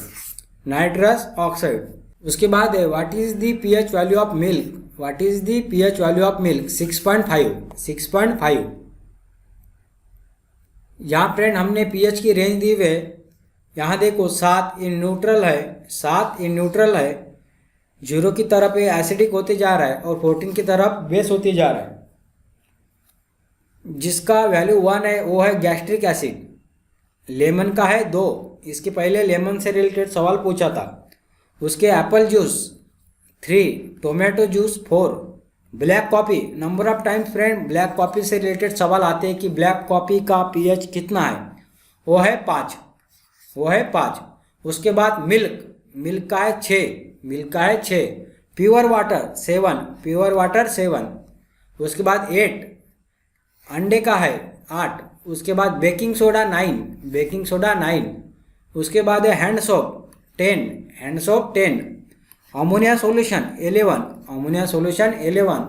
Nitrous oxide. उसके बाद है what is the pH value of milk? What is the pH value of milk? 6.5, 6.5। यहाँ फ्रेंड हमने पीएच की रेंज दी हुई है। यहाँ देखो 7 इन न्यूट्रल है, 7 इन न्यूट्रल है, 0 की तरफ ये एसिडिक होते जा रहा है और 14 की तरफ बेस होते जा रहा है। जिसका वैल्यू 1 है वो है गैस्ट्रिक एसिड। लेमन का है 2, इसके पहले लेमन से रिलेटेड सवाल पूछा था। उसके Apple juice 3, tomato juice 4, black coffee number of times friend black coffee से रिलेटेड सवाल आते हैं कि ब्लैक कॉफ़ी का पीएच कितना है, वो है 5, वो है 5। उसके बाद मिल्क का है 6, मिल्क का है 6। Pure water 7, pure water 7। उसके बाद 8, अंडे का है 8। उसके बाद बेकिंग सोडा 9, बेकिंग सोडा 9। उसके बाद है hand soap 10, hand soap 10। Ammonia solution 11, ammonia solution 11।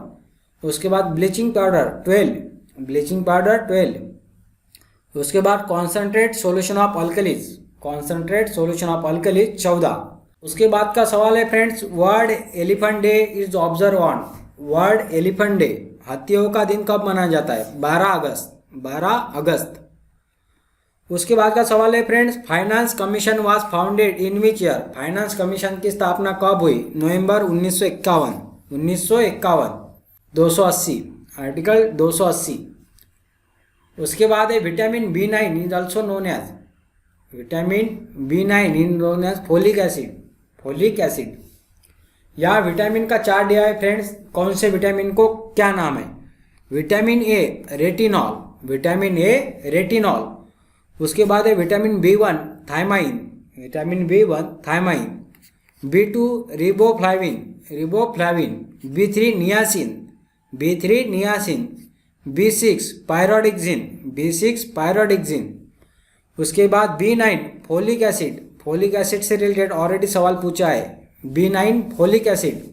उसके बाद ब्लीचिंग पाउडर 12, ब्लीचिंग पाउडर 12। उसके बाद concentrate solution of alkalis, concentrate solution of alkalis 14। उसके बाद का सवाल है friends, world elephant day is observe on, world elephant day हाथियों का दिन कब मनाया जाता है? 12 अगस्त, 12 अगस्त। उसके बाद का सवाल है friends, finance commission was founded in which year? Finance commission की स्थापना कब हुई? नवंबर 1951, 1951। 280, आर्टिकल 280। उसके बाद है vitamin B9 is also known as, vitamin B9 is known as folic acid, folic acid. या विटामिन का चार्ट दिया है फ्रेंड्स, कौन से विटामिन को क्या नाम है? Vitamin A retinol, vitamin A retinol. उसके बाद है vitamin B1 thiamine, vitamin B1 thiamine. B2 riboflavin, riboflavin. B3 niacin, B3 niacin. B6 pyridoxine, B6 pyridoxine. उसके बाद B9 folic acid, folic acid से रिलेटेड ऑलरेडी सवाल पूछा है, B9 फोलिक एसिड।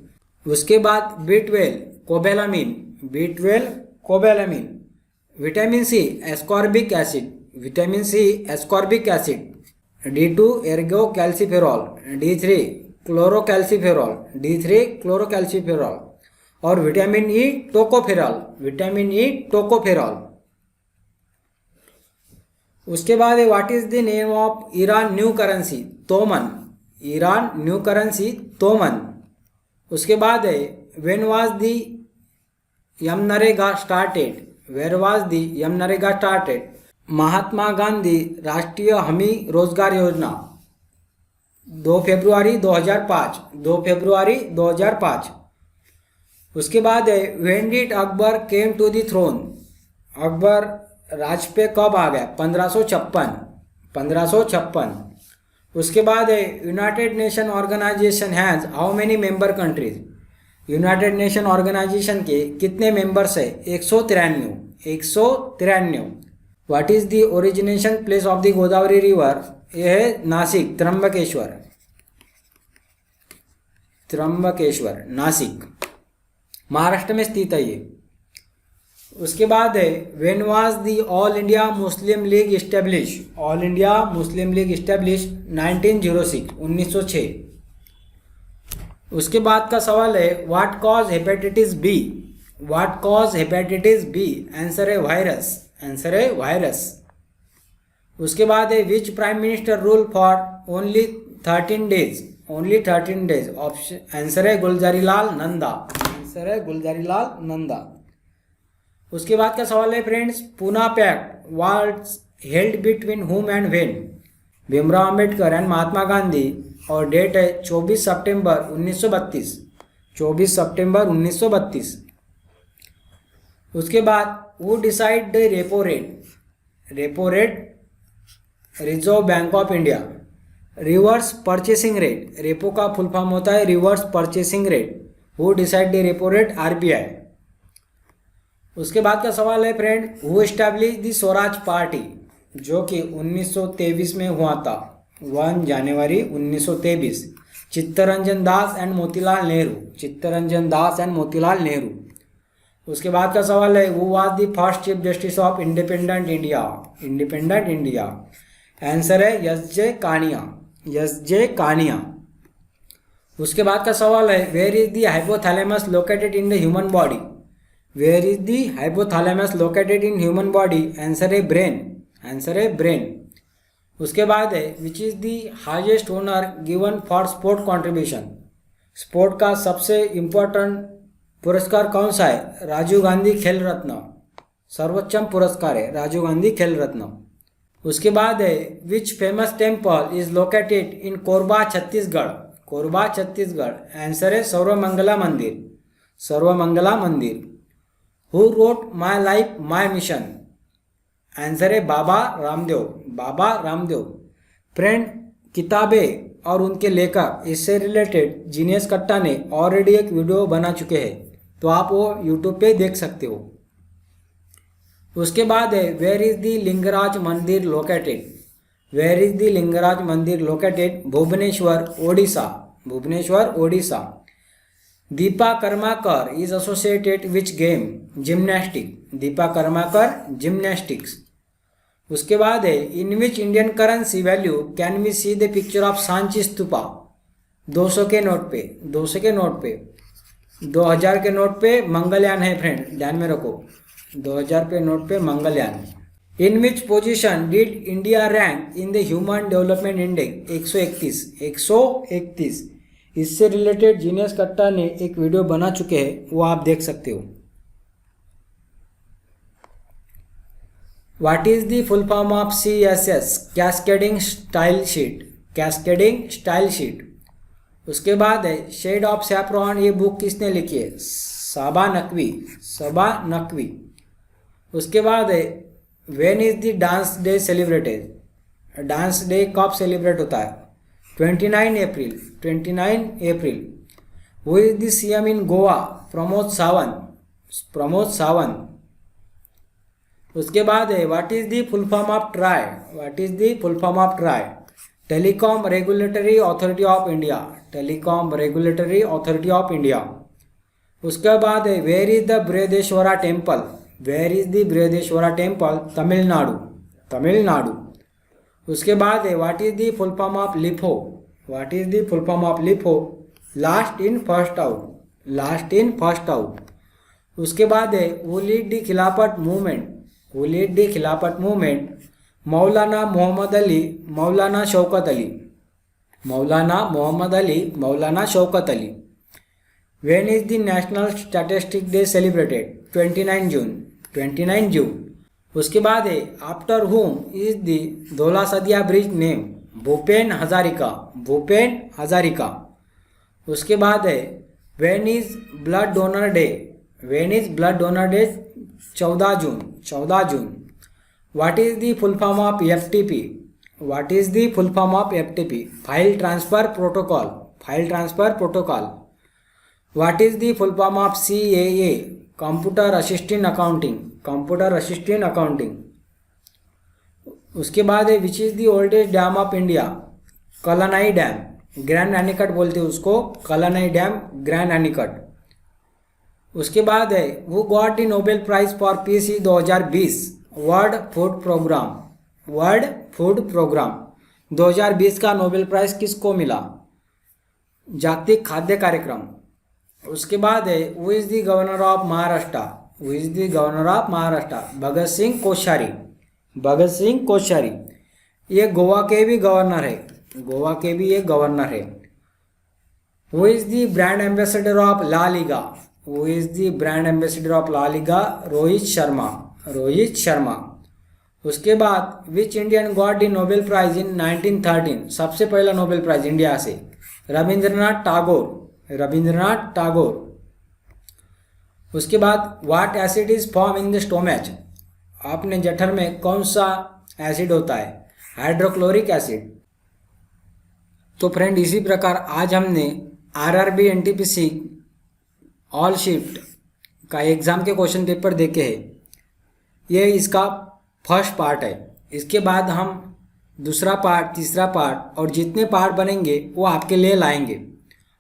उसके बाद B12 cobalamin, B12 cobalamin. Vitamin C ascorbic acid, vitamin C ascorbic acid. D2 ergocalciferol, D3 cholecalciferol, D3 cholecalciferol. और vitamin E tocopherol, vitamin E tocopherol. उसके बाद है what is the name of Iran new currency? Toman, Iran new currency toman. उसके बाद है when was the MNREGA started, where was the MNREGA started? Mahatma Gandhi राष्ट्रीय हमी रोजगार योजना 2 फरवरी 2005, 2 फरवरी 2005। उसके बाद है when did Akbar came to the throne? Akbar राज पे कब आ गया? 1556, 1556। उसके बाद है United Nation Organisation has how many member countries? United Nation Organisation के कितने मेंबर्स है? 193, 193। What is the origination place of the Godavari river? यह है नासिक, त्र्यंबकेश्वर, त्र्यंबकेश्वर नासिक महाराष्ट्र में स्थित है ये। उसके बाद है when was the All India Muslim League establish? All India Muslim League establish 1906, 1906। उसके बाद का सवाल है what cause hepatitis B? What cause hepatitis B? Answer है वायरस, आंसर है वायरस। उसके बाद है which prime minister rule for only 13 days? Only 13 days. Option answer है गुलजारीलाल नंदा, आंसर है गुलजारीलाल नंदा। उसके बाद का सवाल है friends, Poona pact was held between whom and when? Bhimrao Ambedkar and Mahatma Gandhi. और डेट है 24 सितंबर 1932, 24 सितंबर 1932। उसके बाद who decide the repo rate? Repo rate Reserve Bank of India. Reverse purchasing rate, repo का फुल फॉर्म होता है reverse purchasing rate. Who decide the repo rate? RBI। उसके बाद का सवाल है friend, who establish the Swaraj party? जो कि 1923 में हुआ था, 1 जनवरी 1923। Chittaranjan Das and Motilal Nehru, Chittaranjan Das and Motilal Nehru. उसके बाद का सवाल है who was the first chief justice of independent India? Independent India. Answer है SJ कानिया, SJ कानिया। उसके बाद का सवाल है where is the hypothalamus located in the human body. Where is the hypothalamus located in human body. Answer है brain. Answer है brain. उसके बाद है which is the highest honour given for sport contribution. Sport का सबसे important पुरस्कार कौन सा है। राजीव गांधी खेल रत्न। सर्वोच्चम पुरस्कार है राजीव गांधी खेल रत्न। उसके बाद है which famous temple is located in Korba Chhattisgarh. Korba Chhattisgarh. Answer है सर्वमंगला मंदिर। सर्वमंगला मंदिर। Who wrote my life my mission. Answer है बाबा रामदेव। बाबा रामदेव। फ्रेंड, किताबें और उनके लेखक इससे रिलेटेड जीनियस कट्टा ने ऑलरेडी एक वीडियो बना चुके हैं, तो आप वो यूट्यूब पे देख सकते हो। उसके बाद है where is the Lingaraj mandir located. Where is the Lingaraj mandir located. Bhubaneswar Odisha. Bhubaneswar Odisha. Dipa Karmakar is associated which game. Gymnastic. Dipa Karmakar gymnastics. उसके बाद है in which Indian currency value can we see the picture of Sanchi stupa. 200 के नोट पे। 200 के नोट पे। 2000 के नोट पे मंगलयान है फ्रेंड, ध्यान में रखो। 2000 पे नोट पे Mangalyaan. In which position did India rank in the Human Development Index. 131। 131। इससे रिलेटेड जीनियस कट्टा ने एक वीडियो बना चुके हैं, वो आप देख सकते हो। What is the full form of CSS। Cascading style sheet. Cascading style sheet. उसके बाद है शेड ऑफ सैफ्रॉन, ये बुक किसने लिखी है। सबा नकवी। सबा नकवी। उसके बाद है when is the dance day celebrated. Dance day कब सेलिब्रेट होता है। 29 April. 29 April. Who is the CM in Goa. Pramod Sawant. Pramod Sawant. उसके बाद है what is the full form of TRAI. What is the full form of TRAI. Telecom regulatory authority of India. Telecom regulatory authority of India. उसके बाद है where is the Brihadeshwara temple. Where is the Brihadeshwara temple. Tamil Nadu. Tamil Nadu. उसके बाद है what is the full form of LIFO. What is the full form of LIFO. Last in first out. Last in first out. उसके बाद है who lead the खिलाफत movement. Who lead the खिलाफत movement. Maulana Mohammad Ali, Maulana Shaukat Ali. Maulana Mohammad Ali, Maulana Shaukat Ali. When is the national statistic day celebrated. 29 जून। 29 जून। उसके बाद है after हुम is the Dhaula Sadiya bridge name. Bhupen Hazarika. Bhupen Hazarika. उसके बाद है when is blood donor day. When is blood donor day. 14 June. 14 June. What is the full form of FTP। What is the full form of FTP। File transfer protocol. File transfer protocol. What is the full form of CAA। Computer assistant accounting. Computer assistant accounting. उसके बाद है which is the oldest dam of India. Kallanai dam. Grand anicut बोलते हैं उसको, कलानाई dam, grand anicut. उसके बाद है who got the Nobel prize for peace 2020। World food programme. World food programme 2020 का नोबेल प्राइज किसको मिला। जागतिक खाद्य कार्यक्रम। उसके बाद है who is the governor of Maharashtra. Who is the governor of Maharashtra. Bhagat Singh Koshyari. Bhagat Singh Koshyari. ये गोवा के भी गवर्नर है। गोवा के भी ये गवर्नर है। Who is the brand ambassador of La Liga. Who is the brand ambassador of La Liga. Rohit Sharma. Rohit Sharma. उसके बाद which Indian got the Nobel prize in 1913। सबसे पहला नोबेल प्राइज इंडिया से रविंद्रनाथ टैगोर। रविंद्रनाथ टैगोर। उसके बाद what acid is form in the stomach. आपने जठर में कौन सा एसिड होता है। Hydrochloric acid. तो फ्रेंड इसी प्रकार आज हमने RRB NTPC ऑल शिफ्ट का एग्ज़ाम के क्वेश्चन पेपर देखे हैं। ये इसका फर्स्ट पार्ट है। इसके बाद हम दूसरा पार्ट, तीसरा पार्ट और जितने पार्ट बनेंगे वो आपके लिए लाएंगे।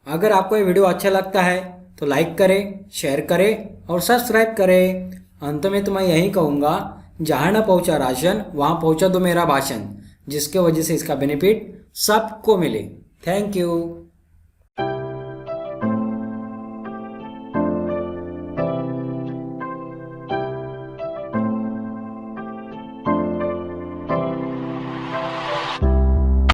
अगर आपको ये वीडियो अच्छा लगता है तो लाइक करें, शेयर करें और सब्सक्राइब करें। अंत में तो मैं यही कहूँगा, जहाँ न पहुँचा राशन वहाँ पहुँचा दो मेरा भाषण, जिसके वजह से इसका बेनिफिट सबको मिले। Thank you.